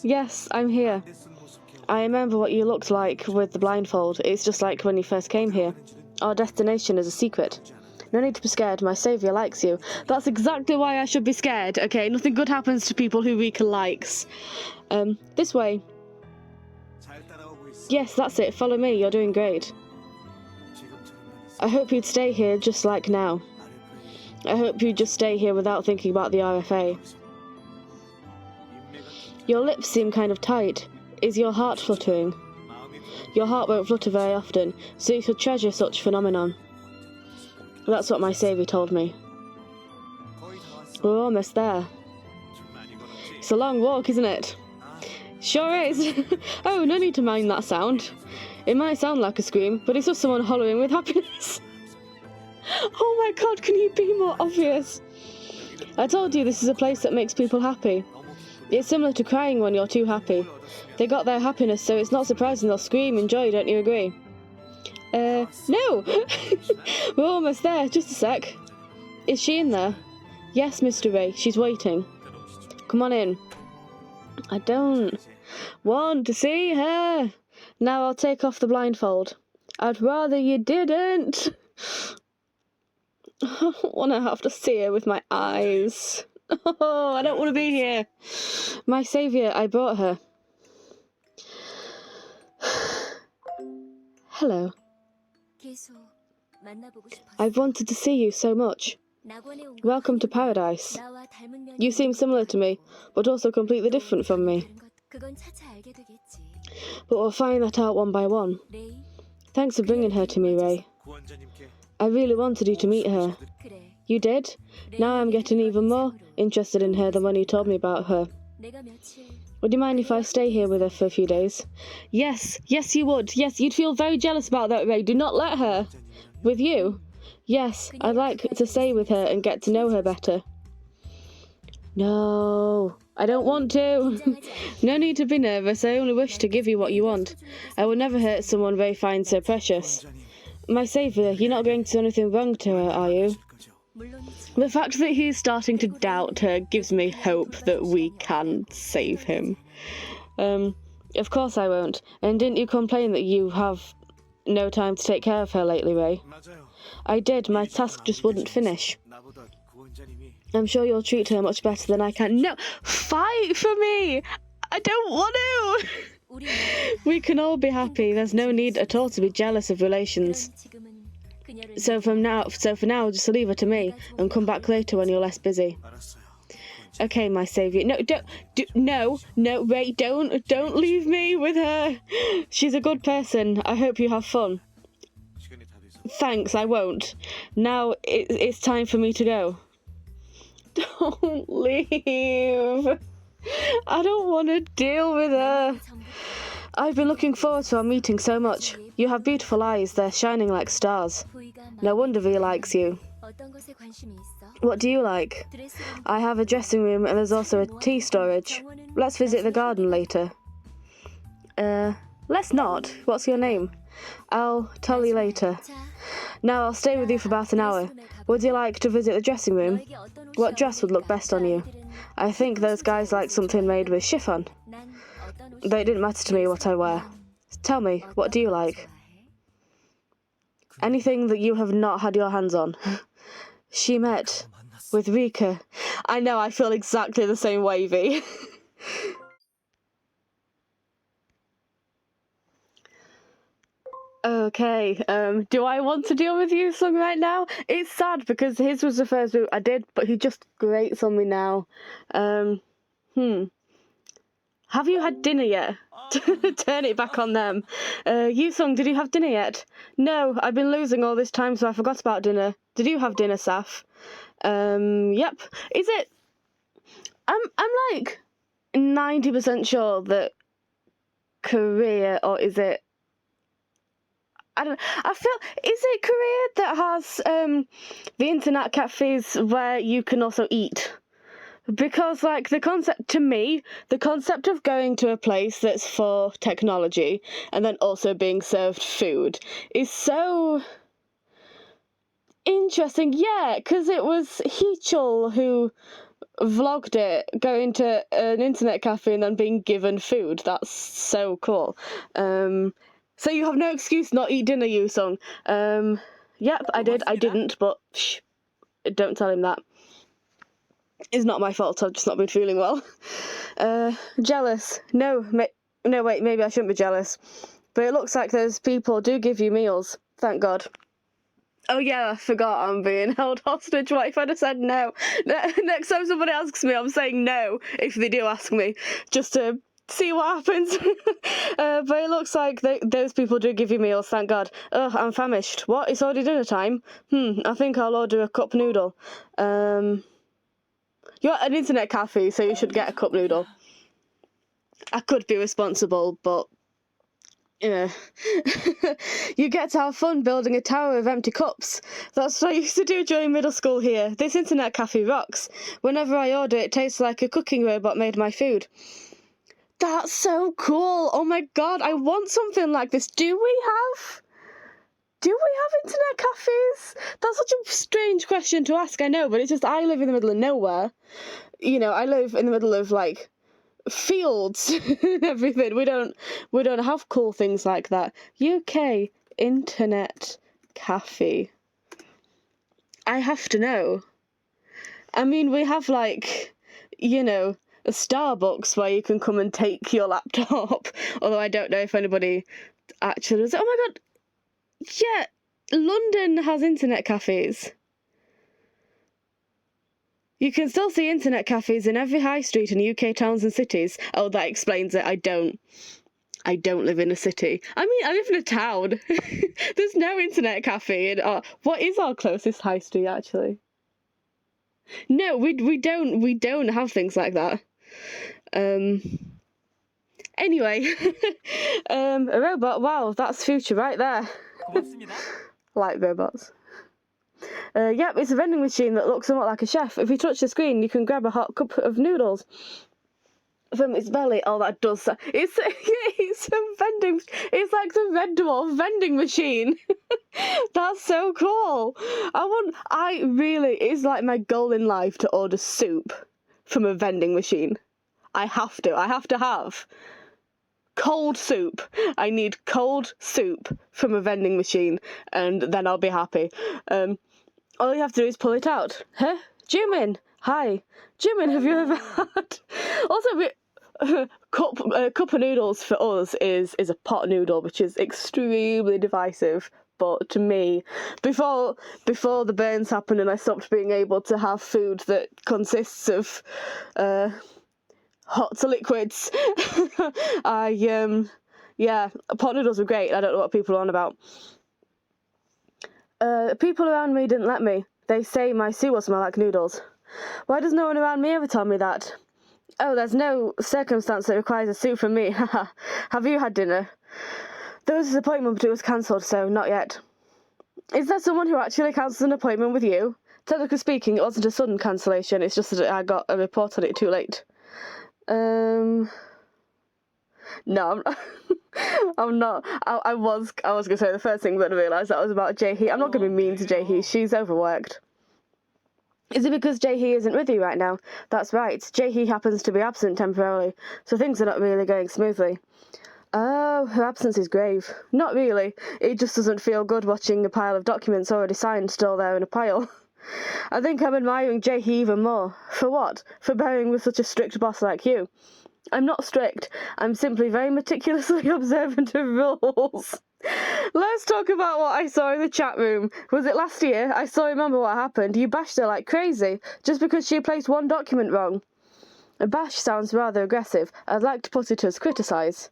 Yes, I'm here. I remember what you looked like with the blindfold. It's just like when you first came here. Our destination is a secret. No need to be scared, my saviour likes you. That's exactly why I should be scared, okay? Nothing good happens to people who Rika likes. This way. Yes, that's it, follow me, you're doing great. I hope you'd stay here just like now. I hope you'd just stay here without thinking about the RFA. Your lips seem kind of tight. Is your heart fluttering? Your heart won't flutter very often, so you should treasure such phenomenon. That's what my saviour told me. We're almost there. It's a long walk, isn't it? Sure is. Oh, no need to mind that sound. It might sound like a scream, but it's just someone hollering with happiness. Oh my god, can you be more obvious? I told you this is a place that makes people happy. It's similar to crying when you're too happy. They got their happiness, so it's not surprising they'll scream in joy, don't you agree? No! We're almost there, just a sec. Is she in there? Yes, Mr. Ray, she's waiting. Come on in. I don't want to see her. Now I'll take off the blindfold. I'd rather you didn't. I don't want to have to see her with my eyes. Oh, I don't want to be here. My saviour, I brought her. Hello. I've wanted to see you so much. Welcome to paradise. You seem similar to me, but also completely different from me. But we'll find that out one by one. Thanks for bringing her to me, Ray. I really wanted you to meet her. You did? Now I'm getting even more interested in her than when you told me about her. Would you mind if I stay here with her for a few days? Yes, yes you would. Yes, you'd feel very jealous about that, Ray. Do not let her. With you? Yes, I'd like to stay with her and get to know her better. No, I don't want to. No need to be nervous. I only wish to give you what you want. I will never hurt someone Ray finds so precious. My saviour, you're not going to do anything wrong to her, are you? The fact that he's starting to doubt her gives me hope that we can save him. Of course I won't. And didn't you complain that you have no time to take care of her lately, Ray? I did. My task just wouldn't finish. I'm sure you'll treat her much better than I can. No! Fight for me! I don't want to! We can all be happy. There's no need at all to be jealous of relations. So for now, just leave her to me and come back later when you're less busy. Okay, my saviour. No, Ray, don't leave me with her. She's a good person. I hope you have fun. Thanks, I won't. Now it's time for me to go. Don't leave. I don't want to deal with her. I've been looking forward to our meeting so much. You have beautiful eyes, they're shining like stars. No wonder V likes you. What do you like? I have a dressing room and there's also a tea storage. Let's visit the garden later. Let's not. What's your name? I'll tell you later. Now I'll stay with you for about an hour. Would you like to visit the dressing room? What dress would look best on you? I think those guys like something made with chiffon. Though it didn't matter to me what I wear. Tell me, what do you like? Anything that you have not had your hands on. She met with Rika. I know, I feel exactly the same way, V. Okay, do I want to deal with you Sung right now? It's sad because his was the first boot I did, but he just grates on me now. Have you had dinner yet? Turn it back on them. Yusung, did you have dinner yet? No, I've been losing all this time, so I forgot about dinner. Did you have dinner, Saf? Yep. Is it... I'm like 90% sure that Korea, or is it... I feel... Is it Korea that has the internet cafes where you can also eat? Because, like, the concept of going to a place that's for technology and then also being served food is so Interesting, yeah, because it was Heechul who vlogged it going to an internet cafe and then being given food. That's so cool. So you have no excuse not eat dinner, you Sung. Yep, I did. I didn't, but shh, don't tell him that. It's not my fault. I've just not been feeling well. Jealous? No, no. Wait, maybe I shouldn't be jealous. But it looks like those people do give you meals. Thank God. Oh yeah, I forgot I'm being held hostage. What if I'd have said no? Next time somebody asks me, I'm saying no, if they do ask me, just to see what happens. But it looks like those people do give you meals, thank God. Ugh, I'm famished. What? It's already dinner time? I think I'll order a cup noodle. You're at an internet cafe, so you should get a cup noodle. I could be responsible, but you know, you get to have fun building a tower of empty cups. That's what I used to do during middle school here. This internet cafe rocks. Whenever I order, it tastes like a cooking robot made my food. That's so cool. Oh my God, I want something like this. Do we have internet cafes? That's such a strange question to ask, I know, but it's just I live in the middle of nowhere. You know, I live in the middle of, like, fields and everything. We don't have cool things like that. UK internet cafe. I have to know. I mean, we have, like, you know, a Starbucks where you can come and take your laptop. Although I don't know if anybody actually does it. Oh my God. Yeah, London has internet cafes. You can still see internet cafes in every high street in UK towns and cities. Oh, that explains it. I don't live in a city. I mean, I live in a town. There's no internet cafe in what is our closest high street, actually? No, we don't have things like that. Anyway, a robot. Wow, that's future right there. Like robots. Yep, it's a vending machine that looks somewhat like a chef. If you touch the screen, you can grab a hot cup of noodles from its belly. Oh, that does. It's a vending. It's like the Red Dwarf vending machine. That's so cool. It's like my goal in life to order soup from a vending machine. I have to have cold soup. I need cold soup from a vending machine, and then I'll be happy. All you have to do is pull it out. Huh? Jimin! Hi. Jimin, have you ever had... Also, cup of noodles for us is a pot noodle, which is extremely divisive. But to me, before the burns happened and I stopped being able to have food that consists of hot liquids, pot noodles were great. I don't know what people are on about. People around me didn't let me. They say my soup will smell like noodles. Why does no one around me ever tell me that? Oh, there's no circumstance that requires a soup from me. Haha. Have you had dinner? There was an appointment, but it was cancelled, so not yet. Is there someone who actually cancels an appointment with you? Technically speaking, it wasn't a sudden cancellation, it's just that I got a report on it too late. No, I'm not. I was gonna say the first thing, but I realised that was about Jaehee. I'm not gonna be mean to Jaehee. She's overworked. Is it because Jaehee isn't with you right now? That's right. Jaehee happens to be absent temporarily, so things are not really going smoothly. Oh, her absence is grave. Not really. It just doesn't feel good watching a pile of documents already signed still there in a pile. I think I'm admiring Jaehee even more. For what? For bearing with such a strict boss like you. I'm not strict. I'm simply very meticulously observant of rules. Let's talk about what I saw in the chat room. Was it last year? I still remember what happened. You bashed her like crazy, just because she placed one document wrong. A bash sounds rather aggressive. I'd like to put it as criticise.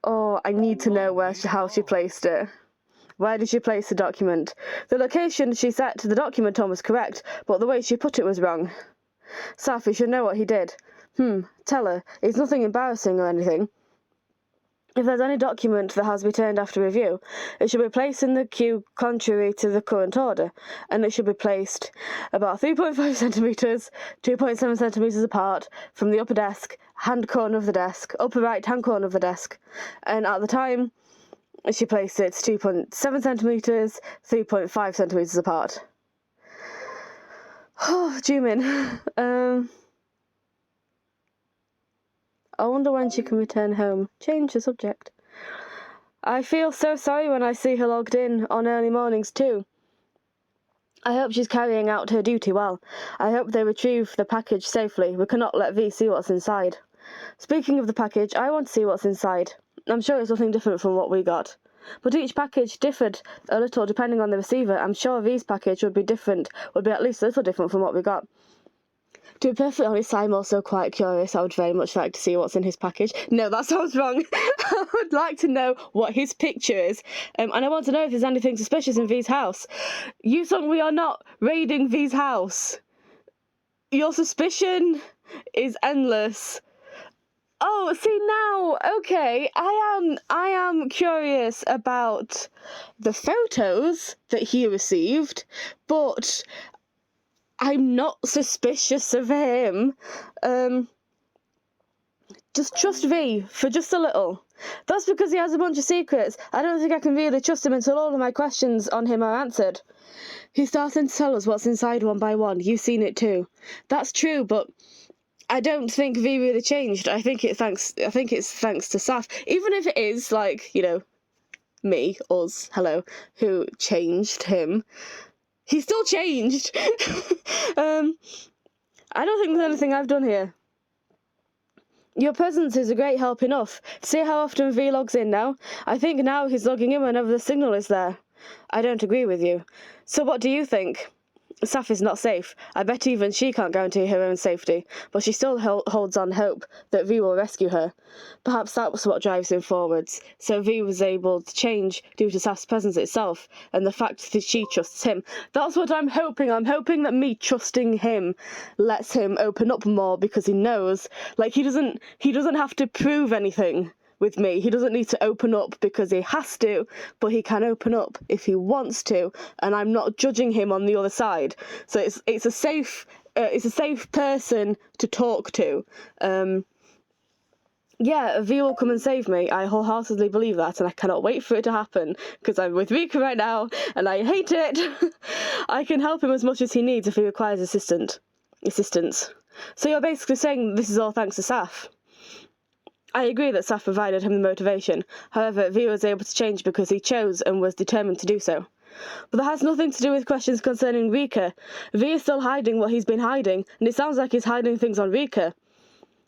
Oh, I need to know how she placed it. Where did she place the document? The location she set the document on was correct, but the way she put it was wrong. Safi should know what he did. Tell her. It's nothing embarrassing or anything. If there's any document that has to be returned after review, it should be placed in the queue contrary to the current order, and it should be placed about 3.5 centimetres, 2.7 centimetres apart from the upper desk, hand corner of the desk, upper right hand corner of the desk, and at the time She placed it 2.7 centimetres, 3.5 centimetres apart. Oh, Jimin. I wonder when she can return home. Change the subject. I feel so sorry when I see her logged in on early mornings too. I hope she's carrying out her duty well. I hope they retrieve the package safely. We cannot let V see what's inside. Speaking of the package, I want to see what's inside. I'm sure it's nothing different from what we got. But each package differed a little depending on the receiver. I'm sure V's package would be at least a little different from what we got. To be perfectly honest, I'm also quite curious. I would very much like to see what's in his package. No, that sounds wrong. I would like to know what his picture is. And I want to know if there's anything suspicious in V's house. Yusung, we are not raiding V's house. Your suspicion is endless. Oh, see now, okay, I am curious about the photos that he received, but I'm not suspicious of him. Just trust V for just a little. That's because he has a bunch of secrets. I don't think I can really trust him until all of my questions on him are answered. He's starting to tell us what's inside one by one. You've seen it too. That's true, but I don't think V really changed. I think it's thanks to Saf. Even if it is like, me, us, hello, who changed him. He still changed. I don't think there's anything I've done here. Your presence is a great help enough. See how often V logs in now? I think now he's logging in whenever the signal is there. I don't agree with you. So what do you think? Saf is not safe. I bet even she can't guarantee her own safety, but she still holds on hope that V will rescue her. Perhaps that's what drives him forwards. So V was able to change due to Saf's presence itself, and the fact that she trusts him. That's what I'm hoping. I'm hoping that me trusting him lets him open up more, because he knows, he doesn't have to prove anything with me. He doesn't need to open up because he has to, but he can open up if he wants to, and I'm not judging him on the other side. So it's a safe person to talk to. Yeah, V will come and save me. I wholeheartedly believe that, and I cannot wait for it to happen, because I'm with Rika right now, and I hate it. I can help him as much as he needs if he requires assistance. So you're basically saying this is all thanks to Saf? I agree that Saf provided him the motivation. However, V was able to change because he chose and was determined to do so. But that has nothing to do with questions concerning Rika. V is still hiding what he's been hiding, and it sounds like he's hiding things on Rika.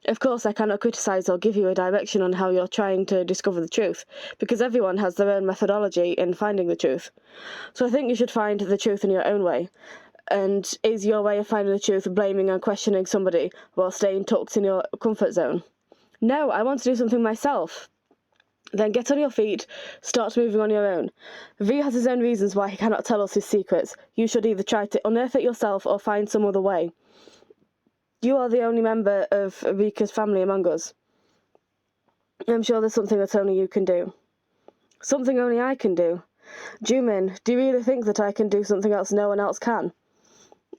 Of course, I cannot criticise or give you a direction on how you're trying to discover the truth, because everyone has their own methodology in finding the truth. So I think you should find the truth in your own way. And is your way of finding the truth blaming and questioning somebody while staying tucked in your comfort zone? No, I want to do something myself. Then get on your feet, start moving on your own. V has his own reasons why he cannot tell us his secrets. You should either try to unearth it yourself or find some other way. You are the only member of Rika's family among us. I'm sure there's something that only you can do. Something only I can do. Jimin, do you really think that I can do something else no one else can?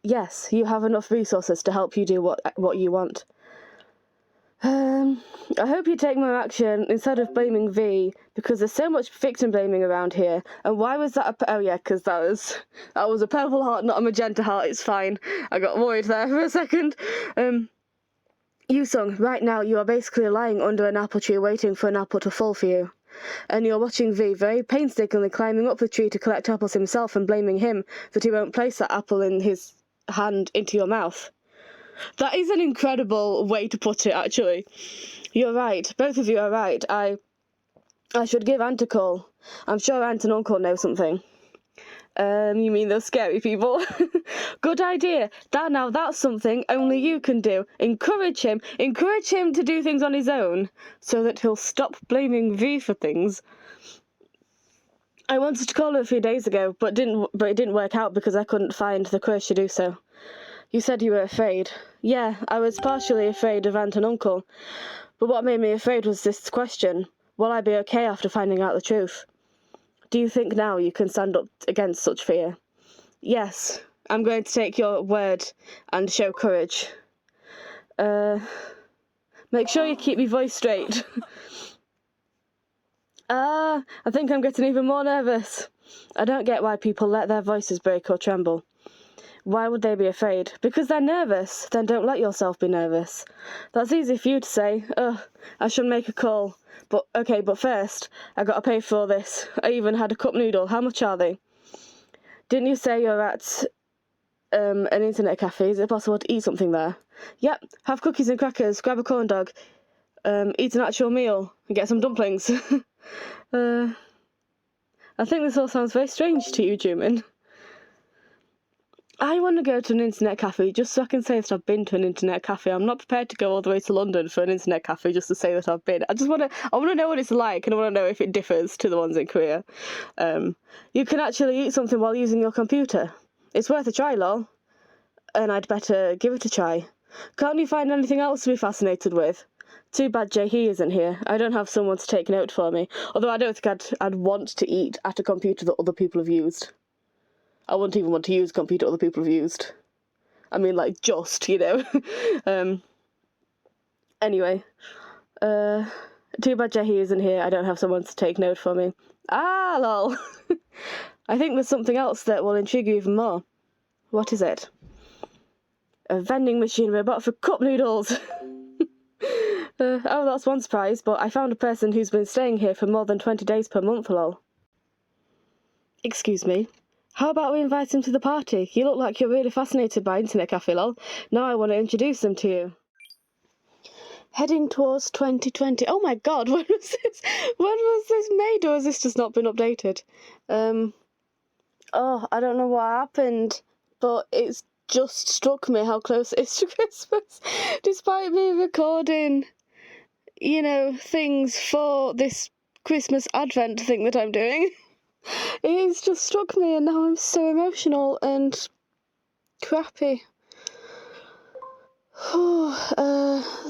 Yes, you have enough resources to help you do what you want. I hope you take more action instead of blaming V, because there's so much victim blaming around here. And why was that oh yeah, because that was a purple heart, not a magenta heart. It's fine. I got worried there for a second. Yusung, right now you are basically lying under an apple tree waiting for an apple to fall for you. And you're watching V very painstakingly climbing up the tree to collect apples himself and blaming him that he won't place that apple in his hand into your mouth. That is an incredible way to put it, actually. You're right. Both of you are right. I should give Aunt a call. I'm sure Aunt and Uncle know something. You mean those scary people? Good idea. That's something only you can do. Encourage him to do things on his own, so that he'll stop blaming V for things. I wanted to call her a few days ago, but it didn't work out because I couldn't find the courage to do so. You said you were afraid. Yeah, I was partially afraid of Aunt and Uncle. But what made me afraid was this question. Will I be okay after finding out the truth? Do you think now you can stand up against such fear? Yes, I'm going to take your word and show courage. Make sure you keep your voice straight. I think I'm getting even more nervous. I don't get why people let their voices break or tremble. Why would they be afraid? Because they're nervous. Then don't let yourself be nervous. That's easy for you to say. Ugh, I should make a call. But first, I gotta pay for all this. I even had a cup noodle. How much are they? Didn't you say you're at an internet cafe? Is it possible to eat something there? Yep, have cookies and crackers, grab a corn dog, eat an actual meal, and get some dumplings. I think this all sounds very strange to you, Jumin. I want to go to an internet cafe just so I can say that I've been to an internet cafe. I'm not prepared to go all the way to London for an internet cafe just to say that I've been. I want to know what it's like, and I want to know if it differs to the ones in Korea. You can actually eat something while using your computer. It's worth a try, lol. And I'd better give it a try. Can't you find anything else to be fascinated with? Too bad Jae-hee isn't here. I don't have someone to take note for me. Although I don't think I'd want to eat at a computer that other people have used. I wouldn't even want to use a computer other people have used. I mean, like, just, you know. Anyway. Too bad Jae-hee isn't here. I don't have someone to take note for me. Ah, lol. I think there's something else that will intrigue you even more. What is it? A vending machine robot for cup noodles. Oh, that's one surprise, but I found a person who's been staying here for more than 20 days per month, lol. Excuse me. How about we invite him to the party? You look like you're really fascinated by Internet Cafe, lol. Now I want to introduce them to you. Heading towards 2020. Oh my god, when was this? When was this made, or has this just not been updated? Oh, I don't know what happened, but it's just struck me how close it is to Christmas. Despite me recording, you know, things for this Christmas Advent thing that I'm doing. It's just struck me, and now I'm so emotional and crappy.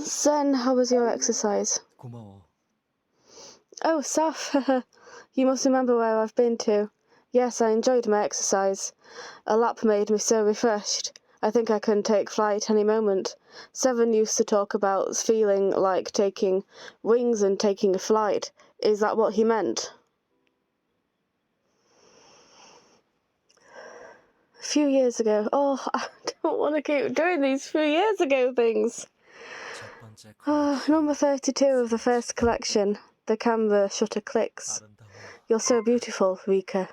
Zen, how was your exercise? 고마워. Oh, Saf, you must remember where I've been to. Yes, I enjoyed my exercise. A lap made me so refreshed. I think I can take flight any moment. Seven used to talk about feeling like taking wings and taking a flight. Is that what he meant? A few years ago. Oh, I don't want to keep doing these few years ago things. Number 32 of the first collection. The camera shutter clicks. You're so beautiful, Rika.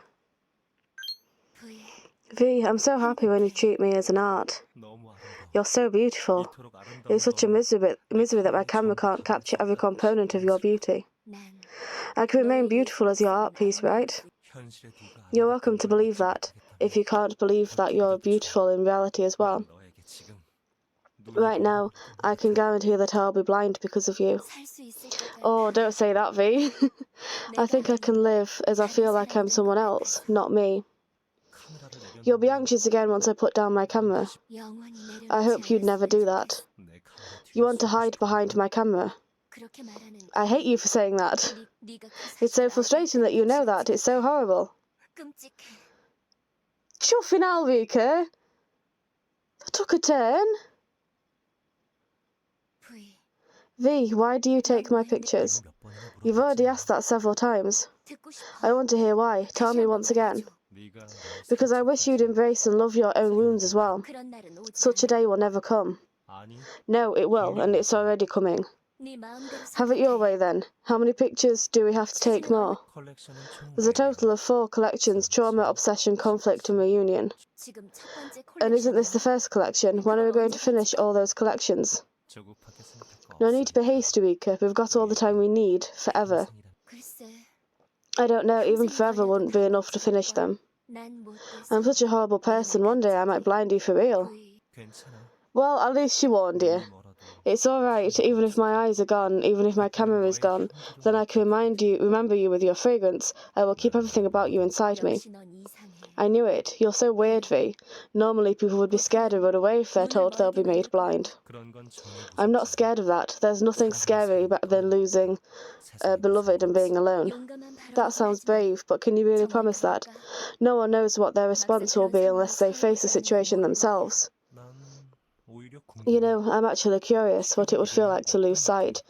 V, I'm so happy when you treat me as an art. You're so beautiful. It's such a misery that my camera can't capture every component of your beauty. I can remain beautiful as your art piece, right? You're welcome to believe that, if you can't believe that you're beautiful in reality as well. Right now, I can guarantee that I'll be blind because of you. Oh, don't say that, V. I think I can live as I feel like I'm someone else, not me. You'll be anxious again once I put down my camera. I hope you'd never do that. You want to hide behind my camera. I hate you for saying that. It's so frustrating that you know that. It's so horrible. Chuffing now, Rika. That took a turn. V, why do you take my pictures? You've already asked that several times. I want to hear why. Tell me once again. Because I wish you'd embrace and love your own wounds as well. Such a day will never come. No, it will, and it's already coming. Have it your way then. How many pictures do we have to take more? There's a total of 4 collections: trauma, obsession, conflict and reunion. And isn't this the first collection? When are we going to finish all those collections? No need to be hasty, Rika. We've got all the time we need, forever. I don't know, even forever wouldn't be enough to finish them. I'm such a horrible person, one day I might blind you for real. Well, at least she warned you. It's alright, even if my eyes are gone, even if my camera is gone, then I can remember you with your fragrance. I will keep everything about you inside me. I knew it. You're so weird, V. Normally people would be scared and run away if they're told they'll be made blind. I'm not scared of that. There's nothing scary than losing a beloved and being alone. That sounds brave, but can you really promise that? No one knows what their response will be unless they face the situation themselves. You know, I'm actually curious what it would feel like to lose sight.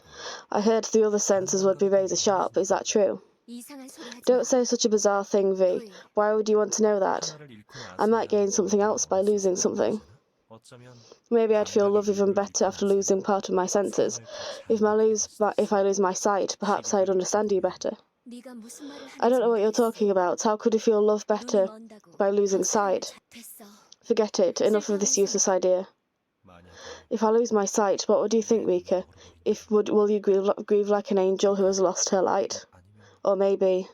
I heard the other senses would be razor sharp. Is that true? 이상한 소리 하지 마. Don't say such a bizarre thing, V. V. Why would you want to know that? 하나를 잃고 I might gain 나서야 something else by losing 얻을 수 something. 있다는 것이잖아. 어쩌면 Maybe I'd feel love 감각의 even 일부를 better 잃고 after losing 나서야 part of my senses. 사랑을 더 잘 If I 느낄 lose my 수 sight, perhaps 있어. I'd understand you better. 네가 무슨 말을 I don't 하는지 know what you're 모르겠어. talking about. How could you feel love 눈이 better 먼다고. by losing 더 사랑을 sight? 됐어. Forget it. Enough of this useless idea. 만약에 If I lose my sight, what would you think, Rika? Will you grieve like an angel who has lost her light? 아니면 Or maybe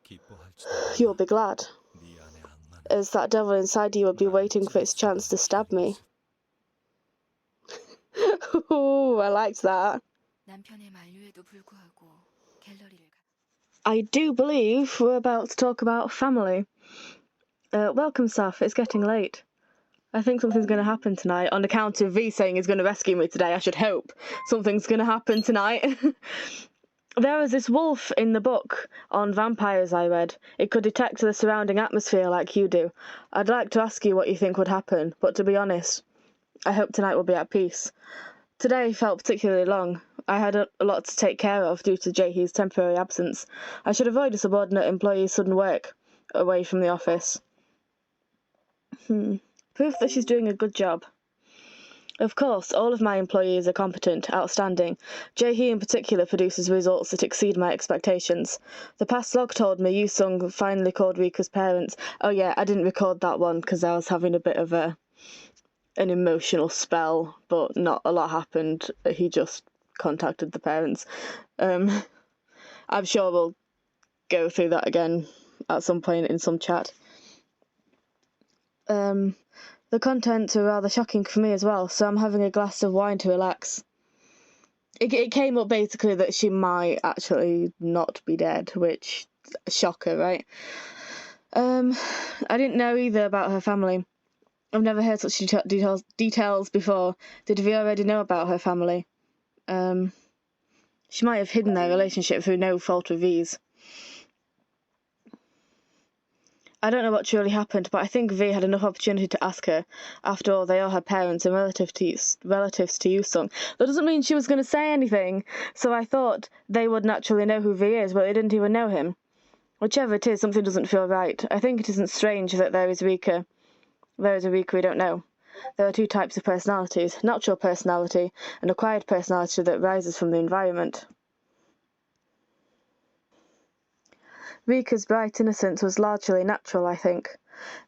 기뻐할지도 you'll be glad, 네 안에 악마는 as that devil inside you would be waiting for its chance to stab me. Ooh, I liked that. 남편의 만류에도 불구하고 갤러리를 가. I do believe we're about to talk about family. Welcome, Saf. It's getting late. I think something's going to happen tonight. On account of V saying he's going to rescue me today, I should hope something's going to happen tonight. There was this wolf in the book on vampires I read. It could detect the surrounding atmosphere like you do. I'd like to ask you what you think would happen, but to be honest, I hope tonight will be at peace. Today felt particularly long. I had a lot to take care of due to Jaehee's temporary absence. I should avoid a subordinate employee's sudden work away from the office. Proof that she's doing a good job. Of course, all of my employees are competent, outstanding. Jaehee in particular produces results that exceed my expectations. The past log told me Yu Sung finally called Rika's parents. Oh yeah, I didn't record that one because I was having a bit of an emotional spell, but not a lot happened. He just contacted the parents. I'm sure we'll go through that again at some point in some chat. The contents are rather shocking for me as well, so I'm having a glass of wine to relax. It came up basically that she might actually not be dead, which, shocker, right? I didn't know either about her family. I've never heard such details before. Did we already know about her family? She might have hidden their relationship through no fault of V's. I don't know what truly happened, but I think V had enough opportunity to ask her. After all, they are her parents and relatives to Yu Sung. That doesn't mean she was going to say anything, so I thought they would naturally know who V is, but they didn't even know him. Whichever it is, something doesn't feel right. I think it isn't strange that there is a Rika we don't know. There are two types of personalities, natural personality and acquired personality that rises from the environment. Rika's bright innocence was largely natural, I think.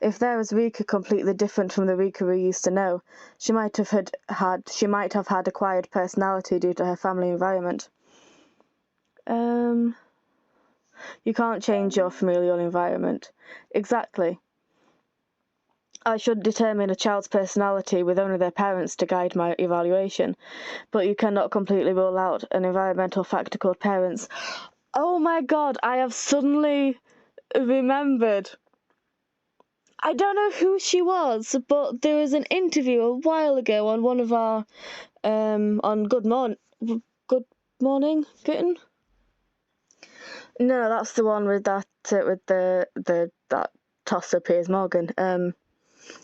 If there was Rika completely different from the Rika we used to know, she might have had acquired personality due to her family environment. You can't change your familial environment. Exactly. I should determine a child's personality with only their parents to guide my evaluation, but you cannot completely rule out an environmental factor called parents. Oh my god, I have suddenly remembered. I don't know who she was, but there was an interview a while ago on one of our, on Good Morning, Britain? No, that's the one with that, that tosser Piers Morgan.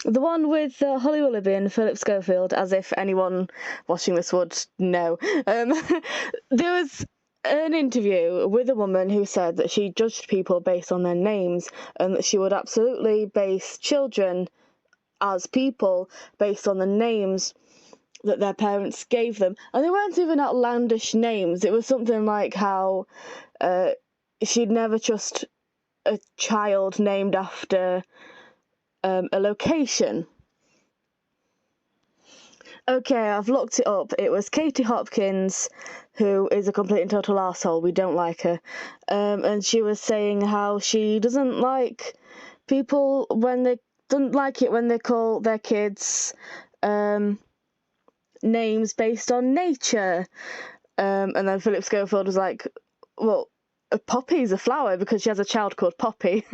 The one with Holly Willoughby and Philip Schofield, as if anyone watching this would know. There was an interview with a woman who said that she judged people based on their names and that she would absolutely base children as people based on the names that their parents gave them. And they weren't even outlandish names. It was something like how she'd never trust a child named after a location. Okay, I've looked it up. It was Katie Hopkins, who is a complete and total arsehole. We don't like her. And she was saying how she doesn't like people doesn't like it when they call their kids names based on nature. And then Philip Schofield was like, well, a poppy is a flower because she has a child called Poppy.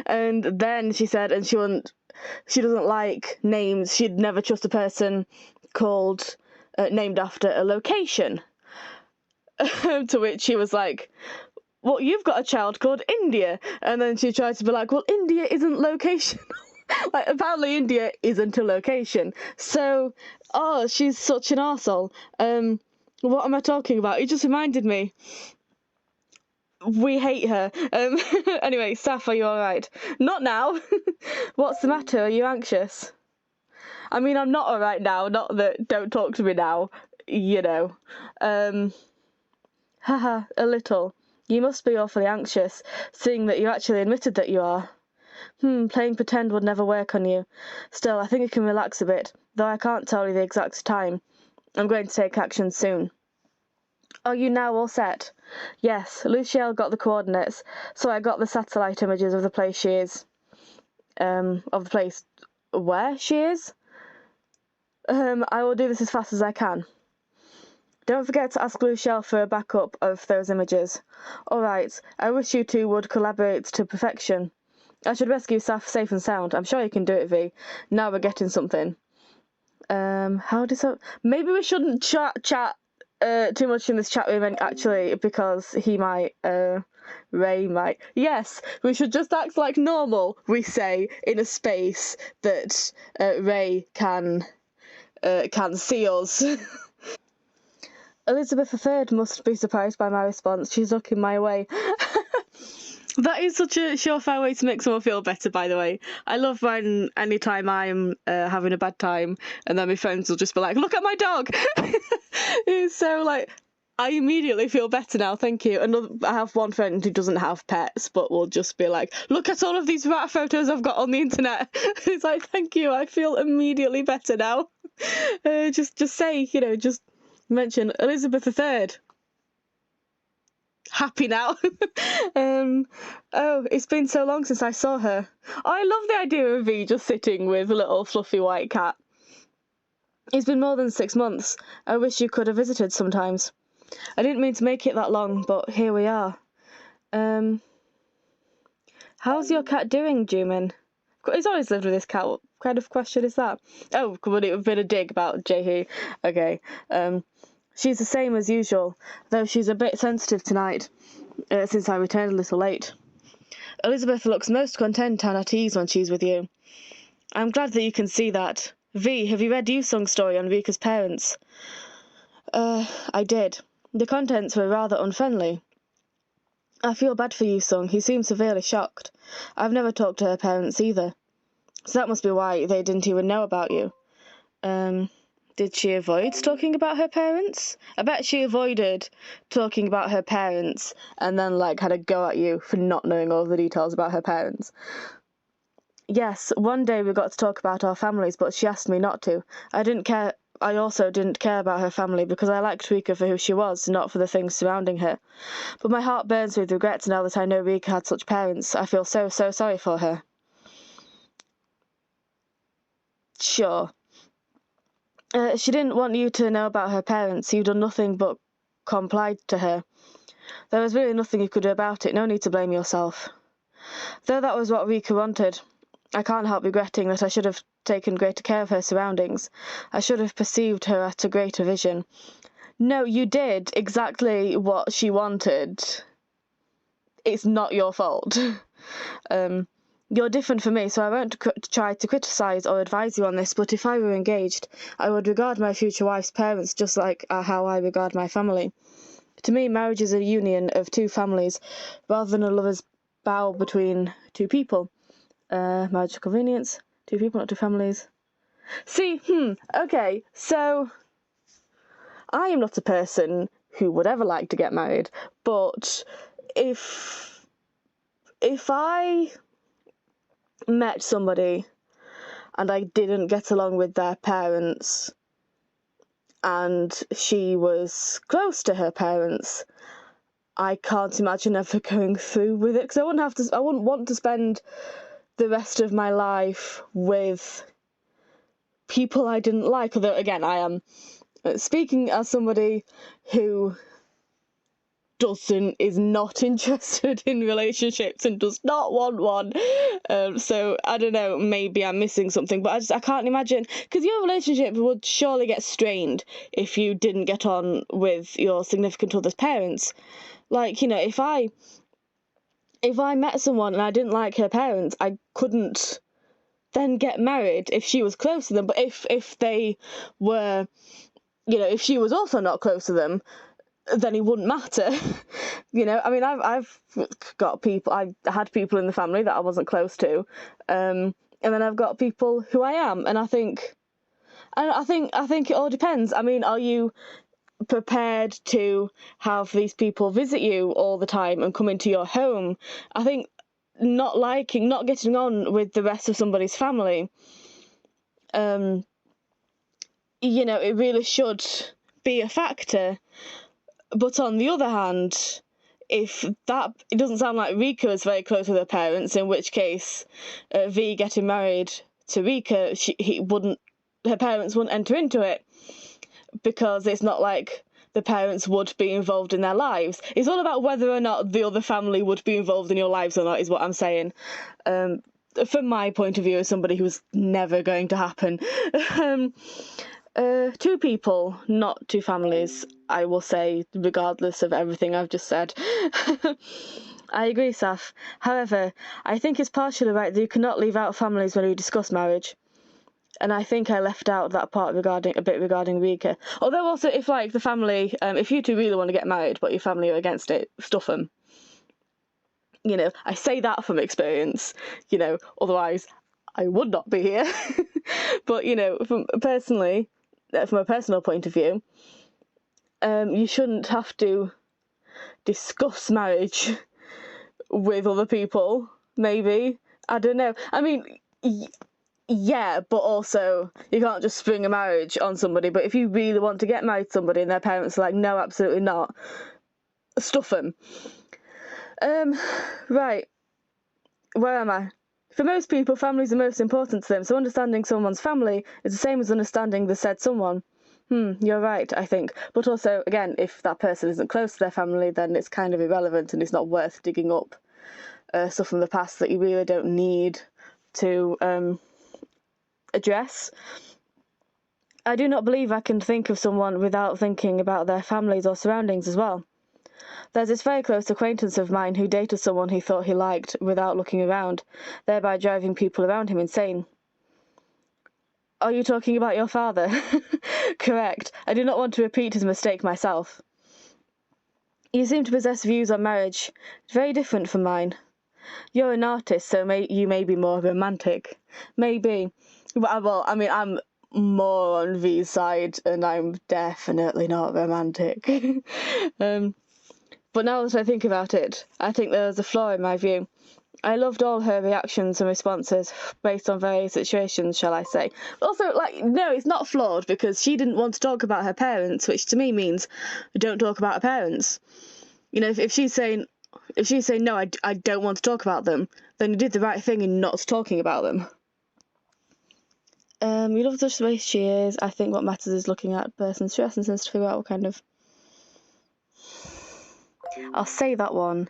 And then she said, and she doesn't like names. She'd never trust a person called named after a location. To which he was like, well, you've got a child called India. And then she tried to be like, well, India isn't location. Like, apparently India isn't a location. So, she's such an arsehole. What am I talking about? It just reminded me. we hate her. Anyway, Saf, are you alright? Not now. What's the matter? Are you anxious? I mean, I'm not alright now, not that don't talk to me now, you know. Haha, a little. You must be awfully anxious, seeing that you actually admitted that you are. Playing pretend would never work on you. Still, I think you can relax a bit, though I can't tell you the exact time. I'm going to take action soon. Are you now all set? Yes, Lucielle got the coordinates, so I got the satellite images of the place she is. Of the place where she is? I will do this as fast as I can. Don't forget to ask Lucielle for a backup of those images. Alright, I wish you two would collaborate to perfection. I should rescue Saf safe and sound. I'm sure you can do it, V. Now we're getting something. Maybe we shouldn't chat too much in this chat room, actually, because he might, Ray might. Yes, we should just act like normal, we say, in a space that Ray can see us. Elizabeth III must be surprised by my response. She's looking my way. That is such a surefire way to make someone feel better, by the way. I love when anytime I'm having a bad time and then my friends will just be like, look at my dog! It's so like, I immediately feel better now, thank you. I have one friend who doesn't have pets, but will just be like, look at all of these rat photos I've got on the internet. It's like, thank you, I feel immediately better now. Just say, just mention Elizabeth III. Happy now. Oh, it's been so long since I saw her. I love the idea of V just sitting with a little fluffy white cat. It's been more than 6 months. I wish you could have visited sometimes. I didn't mean to make it that long, but here we are. How's your cat doing, Jumin? He's always lived with this cat. What kind of question is that? Oh, would it have been a dig about Jehu? Okay. She's the same as usual, though she's a bit sensitive tonight, since I returned a little late. Elizabeth looks most content and at ease when she's with you. I'm glad that you can see that. V, have you read Yusung's story on Rika's parents? I did. The contents were rather unfriendly. I feel bad for Yusung. He seems severely shocked. I've never talked to her parents either. So that must be why they didn't even know about you. Did she avoid talking about her parents? I bet she avoided talking about her parents and then, had a go at you for not knowing all the details about her parents. Yes, one day we got to talk about our families, but she asked me not to. I also didn't care about her family because I liked Rika for who she was, not for the things surrounding her. But my heart burns with regret now that I know Rika had such parents. I feel so sorry for her. Sure. She didn't want you to know about her parents. You've done nothing but complied to her. There was really nothing you could do about it. No need to blame yourself. Though that was what Rika wanted, I can't help regretting that I should have taken greater care of her surroundings. I should have perceived her at a greater vision. No, you did exactly what she wanted. It's not your fault. You're different from me, so I won't try to criticise or advise you on this, but if I were engaged, I would regard my future wife's parents just like how I regard my family. To me, marriage is a union of two families, rather than a lover's vow between two people. Marriage of convenience, two people, not two families. See, okay, so I am not a person who would ever like to get married, but if I met somebody and I didn't get along with their parents and she was close to her parents, I can't imagine ever going through with it, because I wouldn't want to spend the rest of my life with people I didn't like. Although again, I am speaking as somebody who is not interested in relationships and does not want one. So I don't know, maybe I'm missing something, but I can't imagine, because your relationship would surely get strained if you didn't get on with your significant other's parents. If I met someone and I didn't like her parents, I couldn't then get married if she was close to them. But if they were, if she was also not close to them, then it wouldn't matter. You know, I mean, I've got people, I had people in the family that I wasn't close to, and then I've got people who I am, and I think it all depends. I mean, are you prepared to have these people visit you all the time and come into your home? I think not getting on with the rest of somebody's family, you know, it really should be a factor. But on the other hand, if that, it doesn't sound like Rika is very close with her parents, in which case V getting married to Rika, her parents wouldn't enter into it, because it's not like the parents would be involved in their lives. It's all about whether or not the other family would be involved in your lives or not, is what I'm saying. From my point of view, as somebody who's never going to happen. Two people, not two families, I will say, regardless of everything I've just said. I agree, Saf. However, I think it's partially right that you cannot leave out families when we discuss marriage. And I think I left out that part regarding Rika. Although also, if like the family, if you two really want to get married but your family are against it, stuff them. You know, I say that from experience, you know, otherwise I would not be here. But, you know, from a personal point of view, you shouldn't have to discuss marriage with other people, maybe. I don't know. I mean, yeah, but also you can't just spring a marriage on somebody. But if you really want to get married to somebody and their parents are like, no, absolutely not, stuff them. Right. Where am I? For most people, families are most important to them, so understanding someone's family is the same as understanding the said someone. You're right, I think. But also, again, if that person isn't close to their family, then it's kind of irrelevant and it's not worth digging up stuff from the past that you really don't need to address. I do not believe I can think of someone without thinking about their families or surroundings as well. There's this very close acquaintance of mine who dated someone he thought he liked without looking around, thereby driving people around him insane. Are you talking about your father? Correct. I do not want to repeat his mistake myself. You seem to possess views on marriage very different from mine. You're an artist, so you may be more romantic. Maybe. Well, I mean, I'm more on V's side, and I'm definitely not romantic. But now that I think about it, I think there's a flaw in my view. I loved all her reactions and responses based on various situations, shall I say. But also, like, no, it's not flawed because she didn't want to talk about her parents, which to me means don't talk about her parents. You know, if she's saying no, I don't want to talk about them, then you did the right thing in not talking about them. You love the way she is. I think what matters is looking at person's stress and sense to figure out what kind of... I'll say that one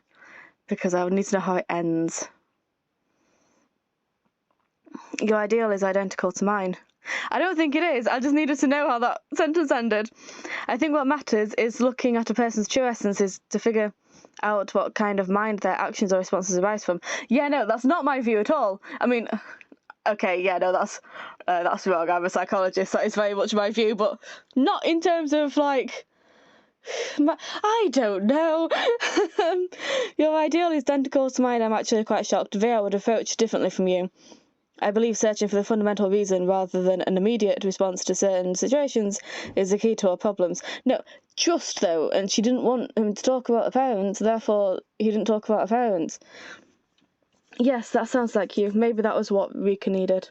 because I would need to know how it ends. Your ideal is identical to mine. I don't think it is. I just needed to know how that sentence ended. I think what matters is looking at a person's true essences to figure out what kind of mind their actions or responses arise from. Yeah, no, that's not my view at all. I mean, okay, yeah, no, that's wrong. I'm a psychologist. That is very much my view, but not in terms of, like... I don't know. Your ideal is identical to mine. I'm actually quite shocked. Via would approach differently from you. I believe searching for the fundamental reason rather than an immediate response to certain situations is the key to our problems. No, trust though, and she didn't want him to talk about her parents, therefore he didn't talk about her parents. Yes, that sounds like you. Maybe that was what Rika needed.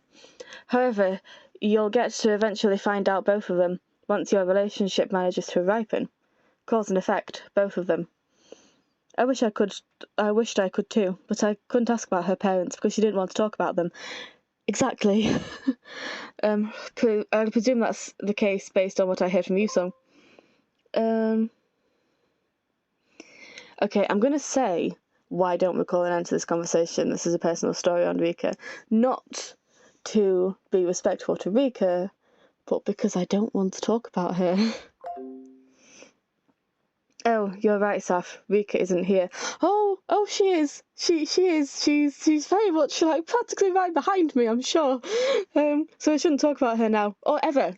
However, you'll get to eventually find out both of them once your relationship manages to ripen. Cause and effect, both of them. I wished I could too, but I couldn't ask about her parents because she didn't want to talk about them. Exactly. I presume that's the case based on what I heard from you, so. Okay, I'm going to say, why don't we call an end to this conversation? This is a personal story on Rika. Not to be respectful to Rika, but because I don't want to talk about her. Oh, you're right, Saf. Rika isn't here. Oh, she is. She is. She's very much, like, practically right behind me, I'm sure. So I shouldn't talk about her now. Or ever.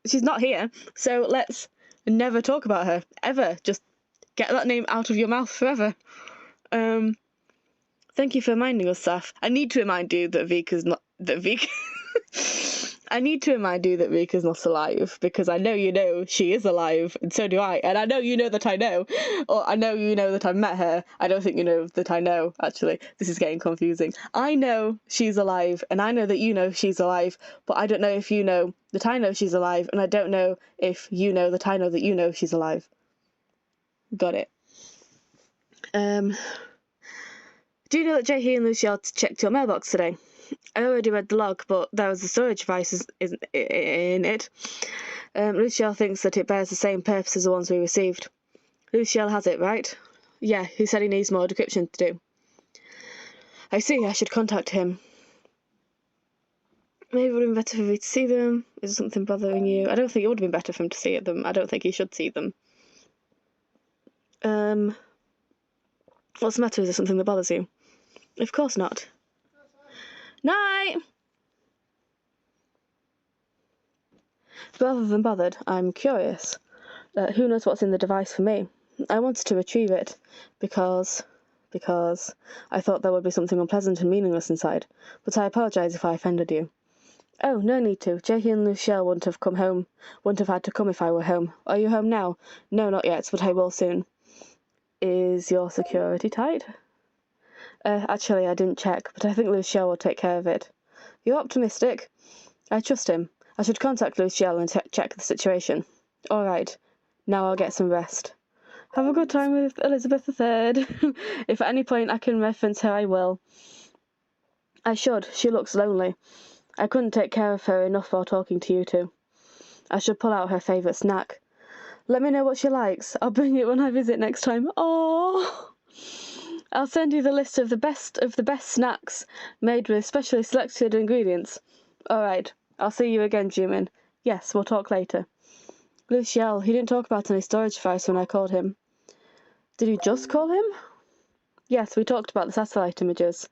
She's not here, so let's never talk about her. Ever. Just Get that name out of your mouth forever. Thank you for reminding us, Saf. I need to remind you that Vika's not... I need to remind you that Vika's not alive, because I know you know she is alive, and so do I. And I know you know that I know. Or I know you know that I've met her. I don't think you know that I know, actually. This is getting confusing. I know she's alive, and I know that you know she's alive, but I don't know if you know that I know she's alive, and I don't know if you know that I know that you know she's alive. Got it. Do you know that Jay and Luciel checked your mailbox today? I already read the log, but there was a storage device in it. Luciel thinks that it bears the same purpose as the ones we received. Luciel has it, right? Yeah, he said he needs more decryption to do. I see, I should contact him. Maybe it would have been better for me to see them. Is there something bothering you? I don't think it would have been better for him to see them. I don't think he should see them. What's the matter? Is there something that bothers you? Of course not. Night! Rather than bothered, I'm curious. Who knows what's in the device for me? I wanted to retrieve it because I thought there would be something unpleasant and meaningless inside, but I apologise if I offended you. Oh, no need to. Jackie and Luciel wouldn't have had to come if I were home. Are you home now? No, not yet, but I will soon. Is your security tight? Actually, I didn't check, but I think Luciel will take care of it. You're optimistic. I trust him. I should contact Luciel and check the situation. All right. Now I'll get some rest. Have a good time with Elizabeth III. If at any point I can reference her, I will. I should. She looks lonely. I couldn't take care of her enough while talking to you two. I should pull out her favourite snack. Let me know what she likes. I'll bring it when I visit next time. Oh. I'll send you the list of the best snacks made with specially selected ingredients. All right. I'll see you again, Jimin. Yes, we'll talk later. Luciel, he didn't talk about any storage device when I called him. Did you just call him? Yes, we talked about the satellite images.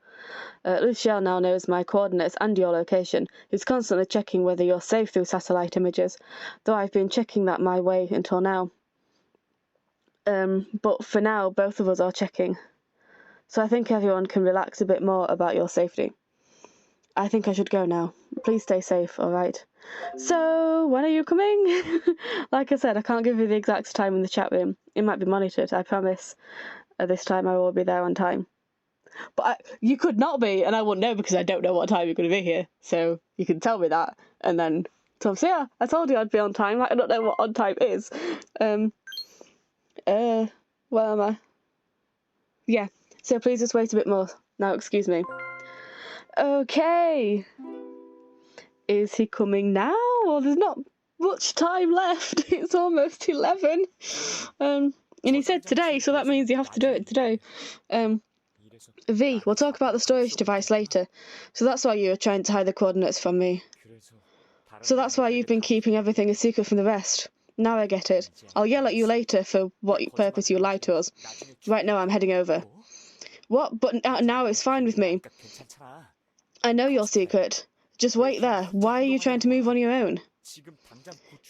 Luciel now knows my coordinates and your location. He's constantly checking whether you're safe through satellite images, though I've been checking that my way until now. But for now, both of us are checking. So I think everyone can relax a bit more about your safety. I think I should go now. Please stay safe, alright? So, when are you coming? Like I said, I can't give you the exact time in the chat room. It might be monitored, I promise. This time I will be there on time. But you could not be, and I wouldn't know because I don't know what time you're going to be here. So, you can tell me that. And then, so yeah, I told you I'd be on time. I don't know what on time is. Where am I? Yeah. So please just wait a bit more. Now, excuse me. Okay. Is he coming now? Well, there's not much time left. It's almost 11. And he said today, so that means you have to do it today. V, we'll talk about the storage device later. So that's why you were trying to hide the coordinates from me. So that's why you've been keeping everything a secret from the rest. Now I get it. I'll yell at you later for what purpose you lied to us. Right now I'm heading over. What? But now it's fine with me. I know your secret. Just wait there. Why are you trying to move on your own?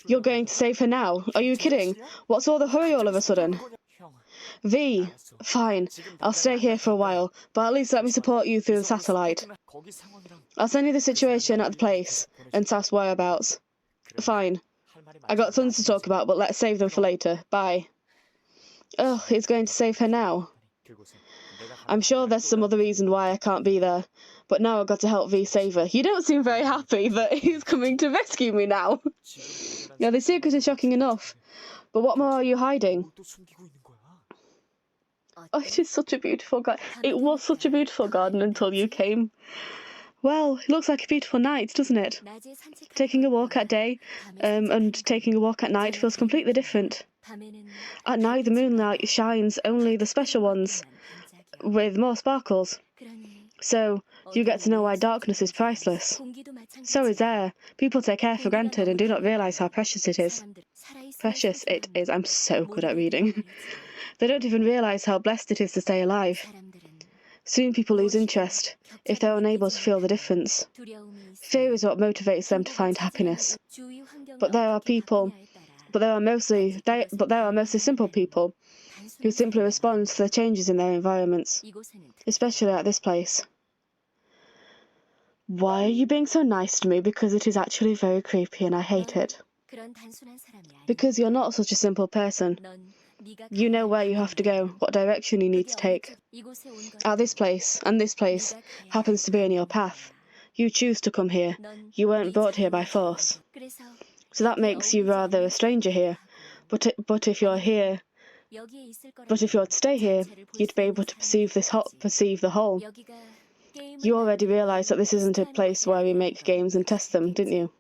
You're going to save her now? Are you kidding? What's all the hurry all of a sudden? V, fine. I'll stay here for a while, but at least let me support you through the satellite. I'll send you the situation at the place and Saf's whereabouts. Fine. I got tons to talk about, but let's save them for later. Bye. Oh, he's going to save her now. I'm sure there's some other reason why I can't be there, but now I've got to help V save her. You don't seem very happy that he's coming to rescue me now. Yeah, the secret is shocking enough, but what more are you hiding? Oh, it is such a beautiful garden. It was such a beautiful garden until you came. Well, it looks like a beautiful night, doesn't it? Taking a walk at day and taking a walk at night feels completely different. At night the moonlight shines only the special ones, with more sparkles. So, you get to know why darkness is priceless. So is air. People take air for granted and do not realise how precious it is. Precious it is. I'm so good at reading. They don't even realise how blessed it is to stay alive. Soon people lose interest, if they're unable to feel the difference. Fear is what motivates them to find happiness. But there are people but there are mostly simple people who simply respond to the changes in their environments, especially at this place. Why are you being so nice to me? Because it is actually very creepy and I hate it. Because you're not such a simple person. You know where you have to go, what direction you need to take. At this place, and this place, happens to be in your path. You choose to come here. You weren't brought here by force. So that makes you rather a stranger here. But if you're here, but if you're to stay here, you'd be able to perceive the whole. You already realise that this isn't a place where we make games and test them, didn't you?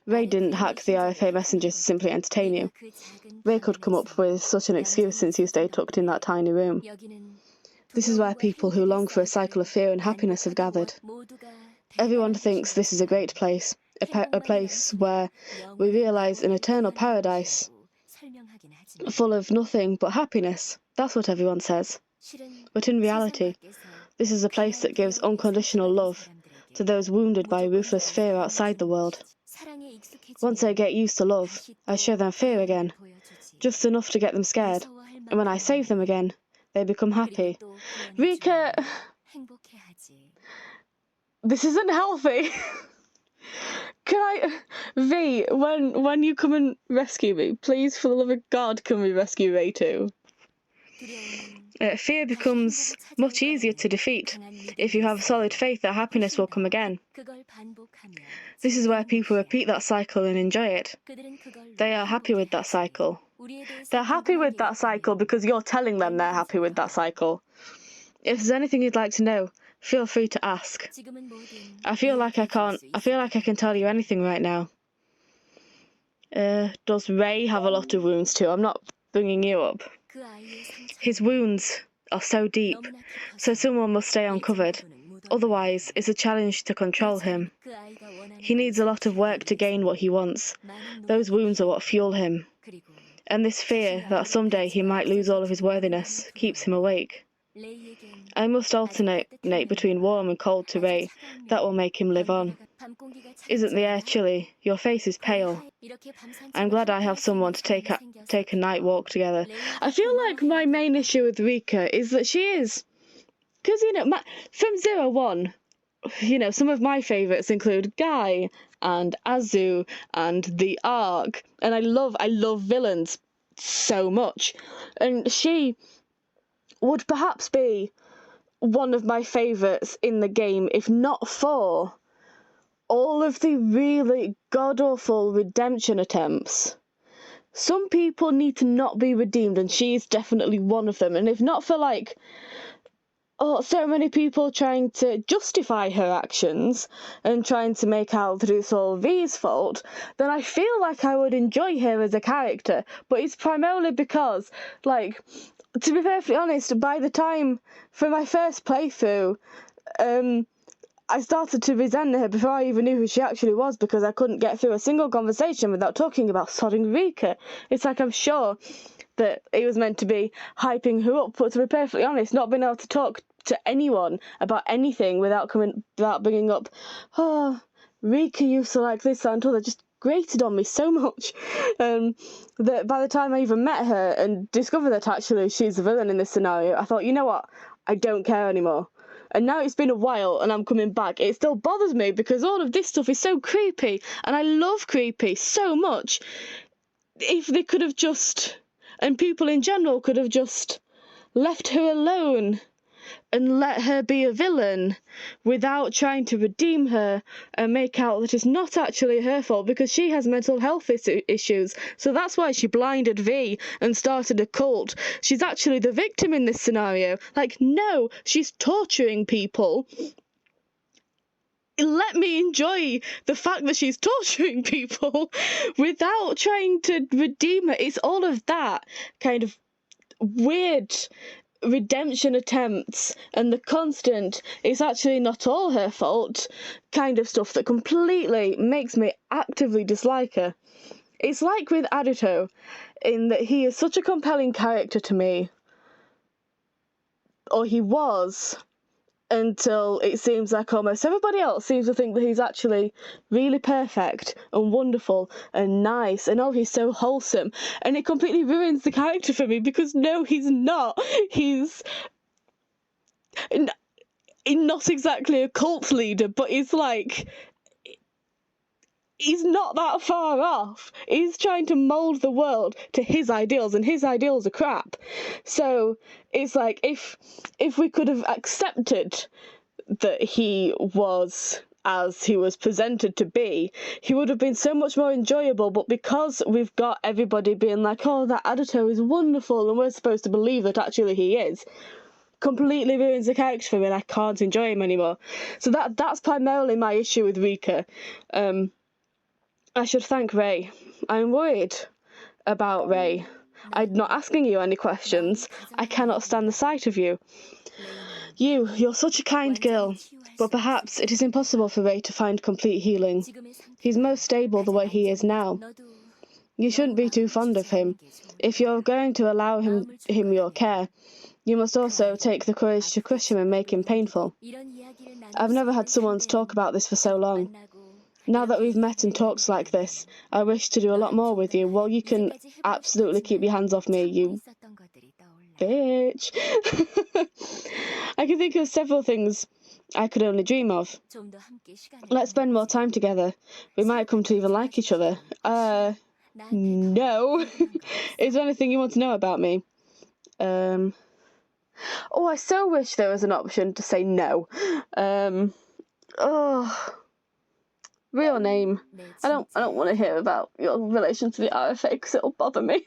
Ray didn't hack the RFA messengers to simply entertain you. Ray could come up with such an excuse since you stayed tucked in that tiny room. This is where people who long for a cycle of fear and happiness have gathered. Everyone thinks this is a great place, a place where we realise an eternal paradise, full of nothing but happiness. That's what everyone says. But in reality, this is a place that gives unconditional love to those wounded by ruthless fear outside the world. Once they get used to love, I show them fear again, just enough to get them scared, and when I save them again, they become happy. Rika, this isn't healthy. V, when you come and rescue me, please, for the love of God, can we rescue Ray too? Fear becomes much easier to defeat if you have solid faith that happiness will come again. This is where people repeat that cycle and enjoy it. They are happy with that cycle. They're happy with that cycle because you're telling them they're happy with that cycle. If there's anything you'd like to know, feel free to ask. I feel like I can tell you anything right now. Does Ray have a lot of wounds too? I'm not bringing you up. His wounds are so deep, so someone must stay uncovered. Otherwise, it's a challenge to control him. He needs a lot of work to gain what he wants. Those wounds are what fuel him. And this fear that someday he might lose all of his worthiness keeps him awake. I must alternate between warm and cold to Ray. That will make him live on. Isn't the air chilly? Your face is pale. I'm glad I have someone to take a night walk together. I feel like my main issue with Rika is that she is... Because, from 01, some of my favourites include Guy and Azu and The Ark. And I love villains so much. And she would perhaps be one of my favourites in the game, if not for all of the really god-awful redemption attempts. Some people need to not be redeemed, and she's definitely one of them. And if not for, so many people trying to justify her actions and trying to make out that it's all V's fault, then I feel like I would enjoy her as a character. But it's primarily because, to be perfectly honest, by the time, for my first playthrough, I started to resent her before I even knew who she actually was, because I couldn't get through a single conversation without talking about sodding Rika. It's like I'm sure that it was meant to be hyping her up, but to be perfectly honest, not being able to talk to anyone about anything without bringing up, Rika used to like this, that and just grated on me so much that by the time I even met her and discovered that actually she's the villain in this scenario, I thought, you know what, I don't care anymore. And now it's been a while and I'm coming back. It still bothers me because all of this stuff is so creepy, and I love creepy so much. If they could have just, and people in general could have just left her alone and let her be a villain without trying to redeem her and make out that it's not actually her fault, because she has mental health issues. So that's why she blinded V and started a cult. She's actually the victim in this scenario. No, she's torturing people. Let me enjoy the fact that she's torturing people without trying to redeem her. It's all of that kind of weird redemption attempts and the constant it's actually not all her fault kind of stuff that completely makes me actively dislike her. It's like with Aduto, in that he is such a compelling character to me, or he was, until it seems like almost everybody else seems to think that he's actually really perfect and wonderful and nice and oh, he's so wholesome, and it completely ruins the character for me because no, he's not. He's not exactly a cult leader, but he's like, he's not that far off. He's trying to mould the world to his ideals, and his ideals are crap. So it's like, if we could have accepted that he was as he was presented to be, he would have been so much more enjoyable. But because we've got everybody being like, oh, that Adato is wonderful, and we're supposed to believe that actually he is, completely ruins the character for me, and I can't enjoy him anymore. So that's primarily my issue with Rika. I should thank Ray. I'm worried about Ray. I'm not asking you any questions. I cannot stand the sight of you. You're such a kind girl, but perhaps it is impossible for Ray to find complete healing. He's most stable the way he is now. You shouldn't be too fond of him. If you're going to allow him your care, you must also take the courage to crush him and make him painful. I've never had someone to talk about this for so long. Now that we've met and talked like this, I wish to do a lot more with you. Well, you can absolutely keep your hands off me, you bitch. I can think of several things I could only dream of. Let's spend more time together. We might come to even like each other. No. Is there anything you want to know about me? Oh, I so wish there was an option to say no. Real name. I don't want to hear about your relation to the RFA because it'll bother me.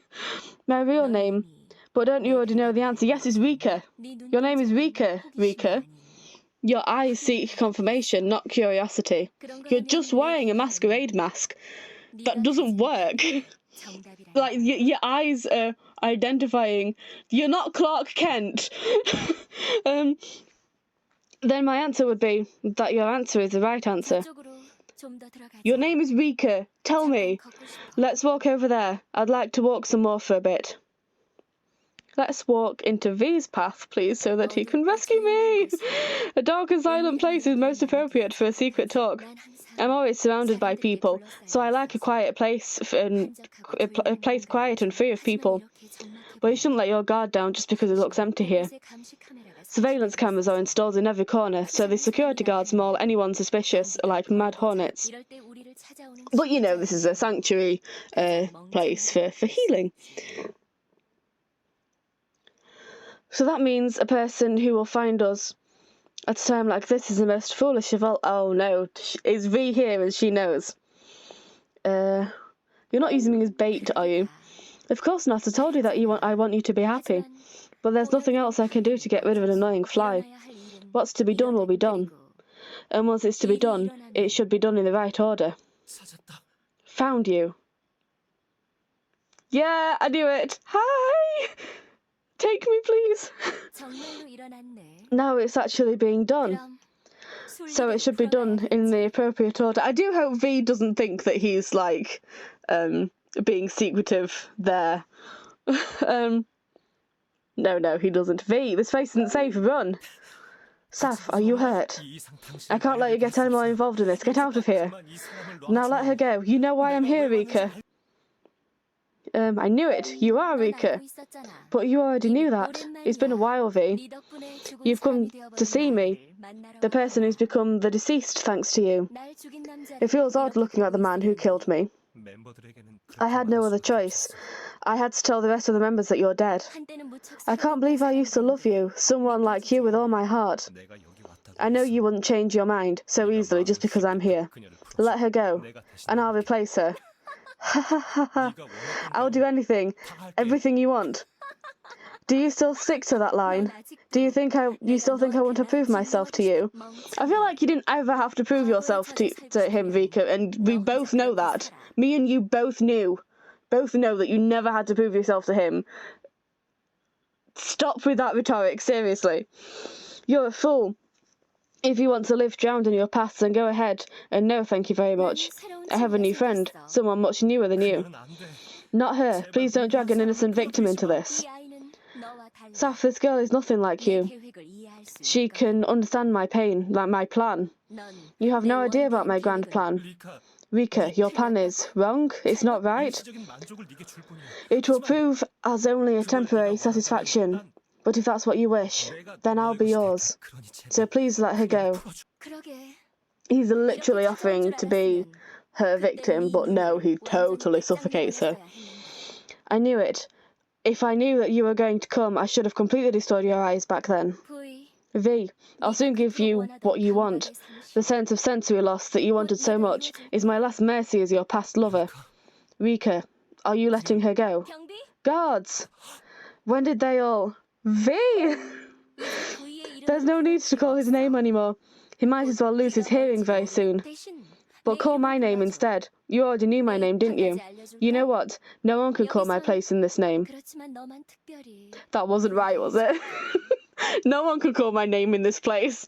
My real name. But don't you already know the answer? Yes, it's Rika. Your name is Rika, Rika. Your eyes seek confirmation, not curiosity. You're just wearing a masquerade mask. That doesn't work. Like, your eyes are identifying. You're not Clark Kent. Then my answer would be that your answer is the right answer. Your name is Rika. Tell me. Let's walk over there. I'd like to walk some more for a bit. Let's walk into V's path, please, so that he can rescue me. A dark and silent place is most appropriate for a secret talk. I'm always surrounded by people, so I like a quiet place, and a place quiet and free of people. But you shouldn't let your guard down just because it looks empty here. Surveillance cameras are installed in every corner, so the security guards maul anyone suspicious like mad hornets. But you know, this is a sanctuary place for healing. So that means a person who will find us at a time like this is the most foolish of all. Oh no, is V here and she knows? You're not using me as bait, are you? Of course not. I told you that I want you to be happy. But there's nothing else I can do to get rid of an annoying fly. What's to be done will be done. And once it's to be done, it should be done in the right order. Found you. Yeah, I knew it. Hi! Take me, please. Now it's actually being done. So it should be done in the appropriate order. I do hope V doesn't think that he's, like, being secretive there. No, he doesn't. V, this place isn't safe. Run. Saf, are you hurt? I can't let you get any more involved in this. Get out of here. Now let her go. You know why I'm here, Rika. I knew it. You are Rika. But you already knew that. It's been a while, V. You've come to see me. The person who's become the deceased thanks to you. It feels odd looking at the man who killed me. I had no other choice. I had to tell the rest of the members that you're dead. I can't believe I used to love you, someone like you with all my heart. I know you wouldn't change your mind so easily just because I'm here. Let her go, and I'll replace her. Ha ha ha ha. I'll do anything, everything you want. Do you still stick to that line? Do you still think I want to prove myself to you? I feel like you didn't ever have to prove yourself to him, Rika, and we both know that. Me and you both know that you never had to prove yourself to him. Stop with that rhetoric, seriously. You're a fool. If you want to live drowned in your past, then go ahead, and no thank you very much. I have a new friend, someone much newer than you. Not her. Please don't drag an innocent victim into this. Saf, this girl is nothing like you. she can understand my pain, like my plan. You have no idea about my grand plan. 리카, Rika, your plan is wrong. It's not right. 일시적인 만족을 네게 줄 뿐이야. It will prove as only a temporary satisfaction. But if that's what you wish, then I'll be yours. 그러니 제발 So please let her go. 그러게. He's literally offering to be her victim, but no, he totally suffocates her. I knew it. If I knew that you were going to come, I should have completely destroyed your eyes back then. V, I'll soon give you what you want. The sense of sensory loss that you wanted so much is my last mercy as your past lover. Rika, are you letting her go? 경비? Guards! When did they all... V! There's no need to call his name anymore. He might as well lose his hearing very soon. But call my name instead. You already knew my name, didn't you? You know what? No one could call my place in this name. 그렇지만 너만 특별히. That wasn't right, was it? No one could call my name in this place.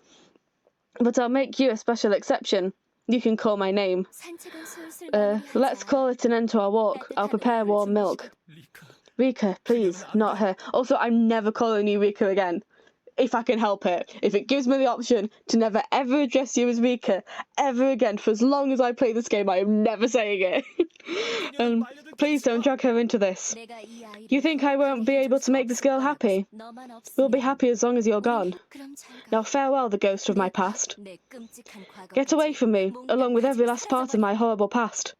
But I'll make you a special exception. You can call my name. 산책은 슬슬 Let's call it an end to our walk. I'll prepare warm milk. 리카, Rika, please, not her. Also, I'm never calling you Rika again. If I can help it. If it gives me the option to never ever address you as Rika ever again for as long as I play this game, I am never saying it. Please don't drag her into this. 내가 이 아이를 You think I won't be able to make this girl happy? 너만 없으면 We'll be happy as long as you're gone. 그럼 잘 가. Now farewell, the ghost of my past. 내 끔찍한 과거. Get away from me, along with every last part of my horrible past.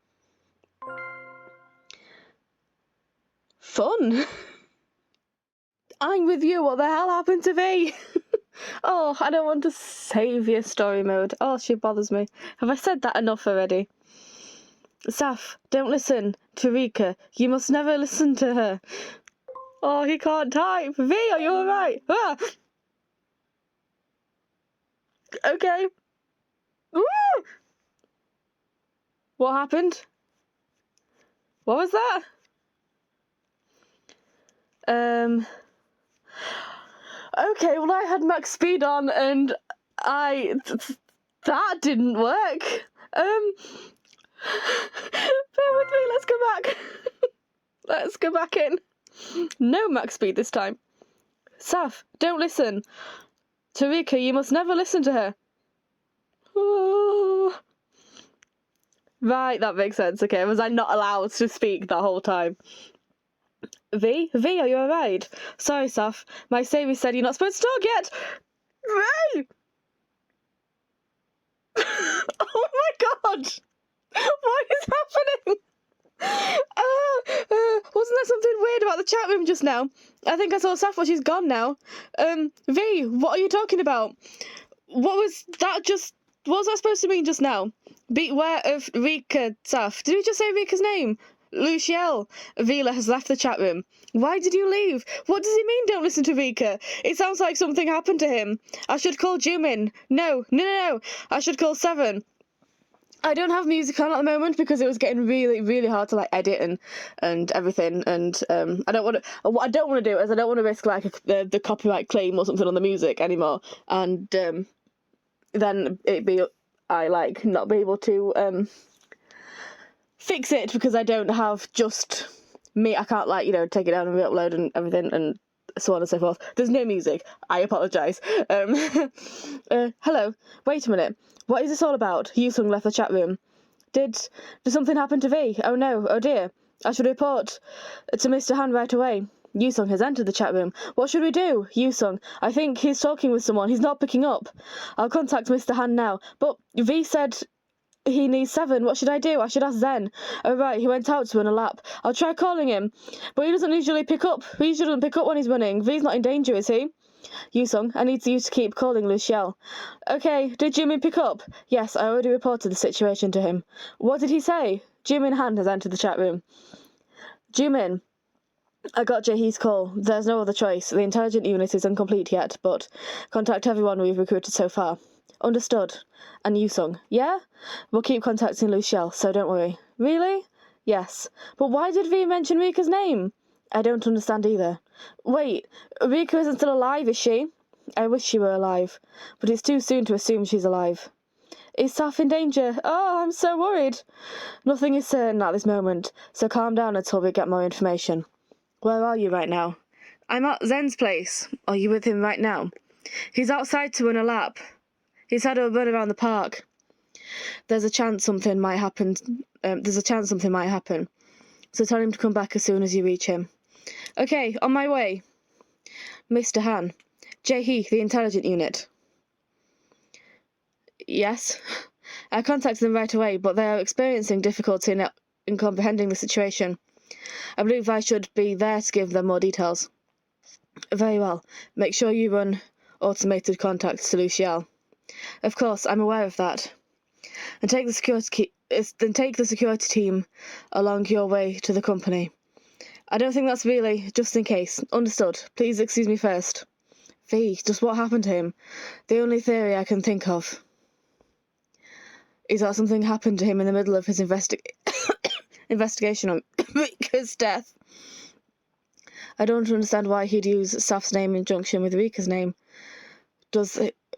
Fun. I'm with you. What the hell happened to V? Oh, I don't want to save your story mode. Oh, she bothers me. Have I said that enough already? Saf, don't listen to Rika. You must never listen to her. Oh, he can't type. V, are you alright? Ah! Okay. Woo! What happened? What was that? Okay, well I had max speed on and that didn't work. Bear with me, let's go back. Let's go back in. No max speed this time. Saf, don't listen. Tarika, you must never listen to her. Oh. Right, that makes sense. Okay, was I not allowed to speak that whole time? V, are you alright? Sorry, Saf. My savior said you're not supposed to talk yet. V! Oh my god! What is happening? Wasn't there something weird about the chat room just now? I think I saw Saf, but she's gone now. V, what are you talking about? What was that supposed to mean just now? Beware of Rika, Saf. Did we just say Rika's name? Luciel, Vila has left the chat room. Why did you leave? What does he mean don't listen to Rika? It sounds like something happened to him. I should call Jumin. No. I should call Seven. I don't have music on at the moment because it was getting really, really hard to like edit and everything. And I don't want to. What I don't want to do is I don't want to risk like the copyright claim or something on the music anymore. And then I like not be able to fix it because I don't have just me. I can't like take it down and re-upload and everything and so on and so forth. There's no music. I apologise. Hello. Wait a minute. What is this all about? Yusung left the chat room. Did something happen to V? Oh no. Oh dear. I should report to Mr. Han right away. Yusung has entered the chat room. What should we do? Yusung, I think he's talking with someone. He's not picking up. I'll contact Mr. Han now. But V said he needs Seven. What should I do? I should ask Zen. Oh right, he went out to run a lap. I'll try calling him. But he doesn't usually pick up. He usually doesn't pick up when he's running. V's not in danger, is he? Yusung, I need you to keep calling Luciel. Okay, did Jimin pick up? Yes, I already reported the situation to him. What did he say? Jimin Han has entered the chat room. Jimin, I got Jaehee's call. There's no other choice. The intelligent unit is incomplete yet, but contact everyone we've recruited so far. Understood. And Yusung, yeah? We'll keep contacting Luciel, so don't worry. Really? Yes. But why did V mention Rika's name? I don't understand either. Wait, Rika isn't still alive, is she? I wish she were alive, but it's too soon to assume she's alive. Is Saf in danger? Oh, I'm so worried. Nothing is certain at this moment, so calm down until we get more information. Where are you right now? I'm at Zen's place. Are you with him right now? He's outside to run a lap. He's had a run around the park. There's a chance something might happen. So tell him to come back as soon as you reach him. Okay, on my way. Mr. Han. Jae-hee, the intelligent unit. Yes. I contacted them right away, but they are experiencing difficulty in comprehending the situation. I believe I should be there to give them more details. Very well. Make sure you run automated contacts to Luciel. Of course, I'm aware of that. And take the security team along your way to the company. I don't think that's really, just in case. Understood. Please excuse me first. V, just what happened to him? The only theory I can think of is that something happened to him in the middle of his investigation on Rika's death. I don't understand why he'd use Saf's name in junction with Rika's name.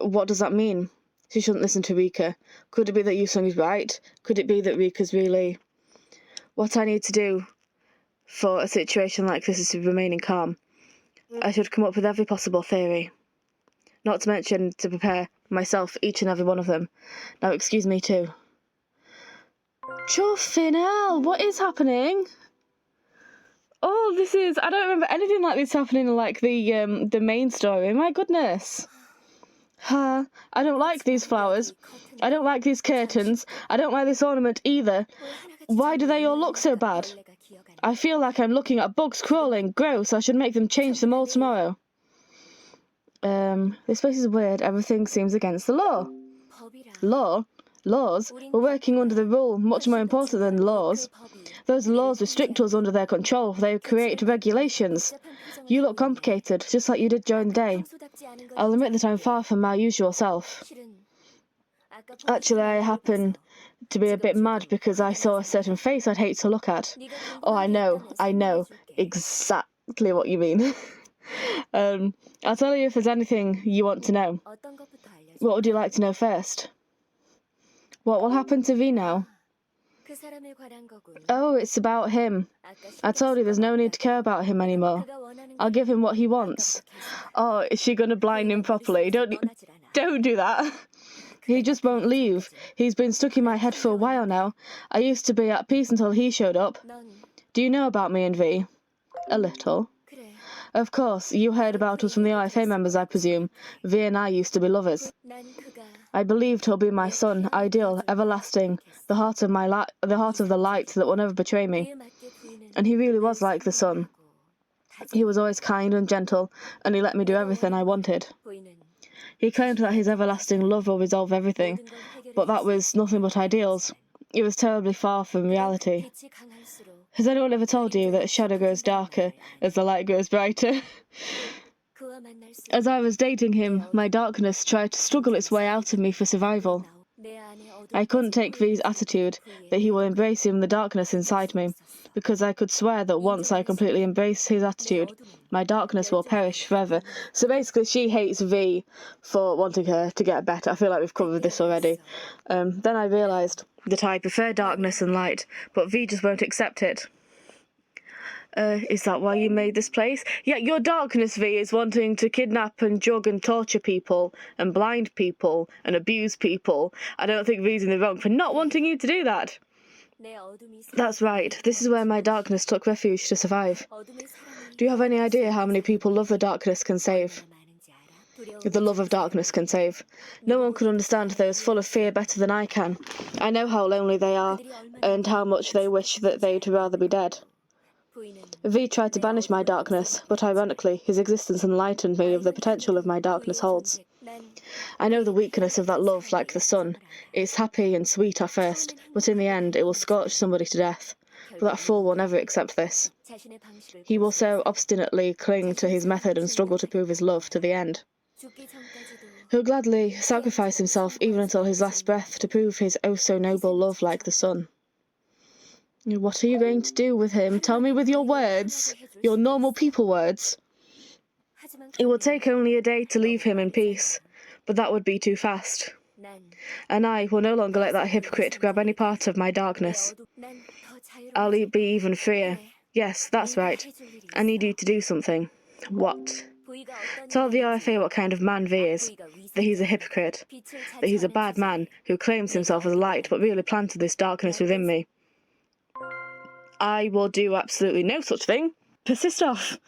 What does that mean? She shouldn't listen to Rika. Could it be that Yusung is right? Could it be that Rika's really... What I need to do for a situation like this is to remain calm. I should come up with every possible theory. Not to mention to prepare myself each and every one of them. Now excuse me too. Chuffing hell, what is happening? Oh, this is... I don't remember anything like this happening in, like, the main story. My goodness. I don't like these flowers. I don't like these curtains. I don't like this ornament either. Why do they all look so bad? I feel like I'm looking at bugs crawling. Gross, I should make them change them all tomorrow. This place is weird. Everything seems against the law. Law? Laws? We're working under the rule, much more important than laws. Those laws restrict us under their control. They create regulations. You look complicated, just like you did during the day. I'll admit that I'm far from my usual self. Actually, I happen to be a bit mad because I saw a certain face I'd hate to look at. Oh, I know exactly what you mean. I'll tell you if there's anything you want to know. What would you like to know first? What will happen to V now? Oh, it's about him. I told you there's no need to care about him anymore. I'll give him what he wants. Oh, is she gonna blind him properly? Don't do that. He just won't leave. He's been stuck in my head for a while now. I used to be at peace until he showed up. Do you know about me and V? A little. Of course, you heard about us from the IFA members, I presume. V and I used to be lovers. I believed he'll be my son, ideal, everlasting, the heart of the light that will never betray me. And he really was like the sun. He was always kind and gentle, and he let me do everything I wanted. He claimed that his everlasting love will resolve everything, but that was nothing but ideals. It was terribly far from reality. Has anyone ever told you that a shadow grows darker as the light grows brighter? As I was dating him, my darkness tried to struggle its way out of me for survival. I couldn't take V's attitude, that he will embrace him the darkness inside me, because I could swear that once I completely embrace his attitude, my darkness will perish forever. So basically she hates V for wanting her to get better. I feel like we've covered this already. Then I realised that I prefer darkness and light, but V just won't accept it. Is that why you made this place? Yeah, your darkness, V, is wanting to kidnap and drug and torture people and blind people and abuse people. I don't think V's in the wrong for not wanting you to do that. That's right. This is where my darkness took refuge to survive. Do you have any idea how many people love the darkness can save? The love of darkness can save. No one can understand those full of fear better than I can. I know how lonely they are and how much they wish that they'd rather be dead. V tried to banish my darkness, but ironically, his existence enlightened me of the potential of my darkness holds. I know the weakness of that love like the sun. It's happy and sweet at first, but in the end it will scorch somebody to death. But that fool will never accept this. He will so obstinately cling to his method and struggle to prove his love to the end. He'll gladly sacrifice himself even until his last breath to prove his oh-so-noble love like the sun. What are you going to do with him? Tell me with your words. Your normal people words. It will take only a day to leave him in peace, but that would be too fast. And I will no longer let that hypocrite grab any part of my darkness. I'll be even freer. Yes, that's right. I need you to do something. What? Tell the RFA what kind of man V is, that he's a hypocrite, that he's a bad man who claims himself as light but really planted this darkness within me. I will do absolutely no such thing. Persist off.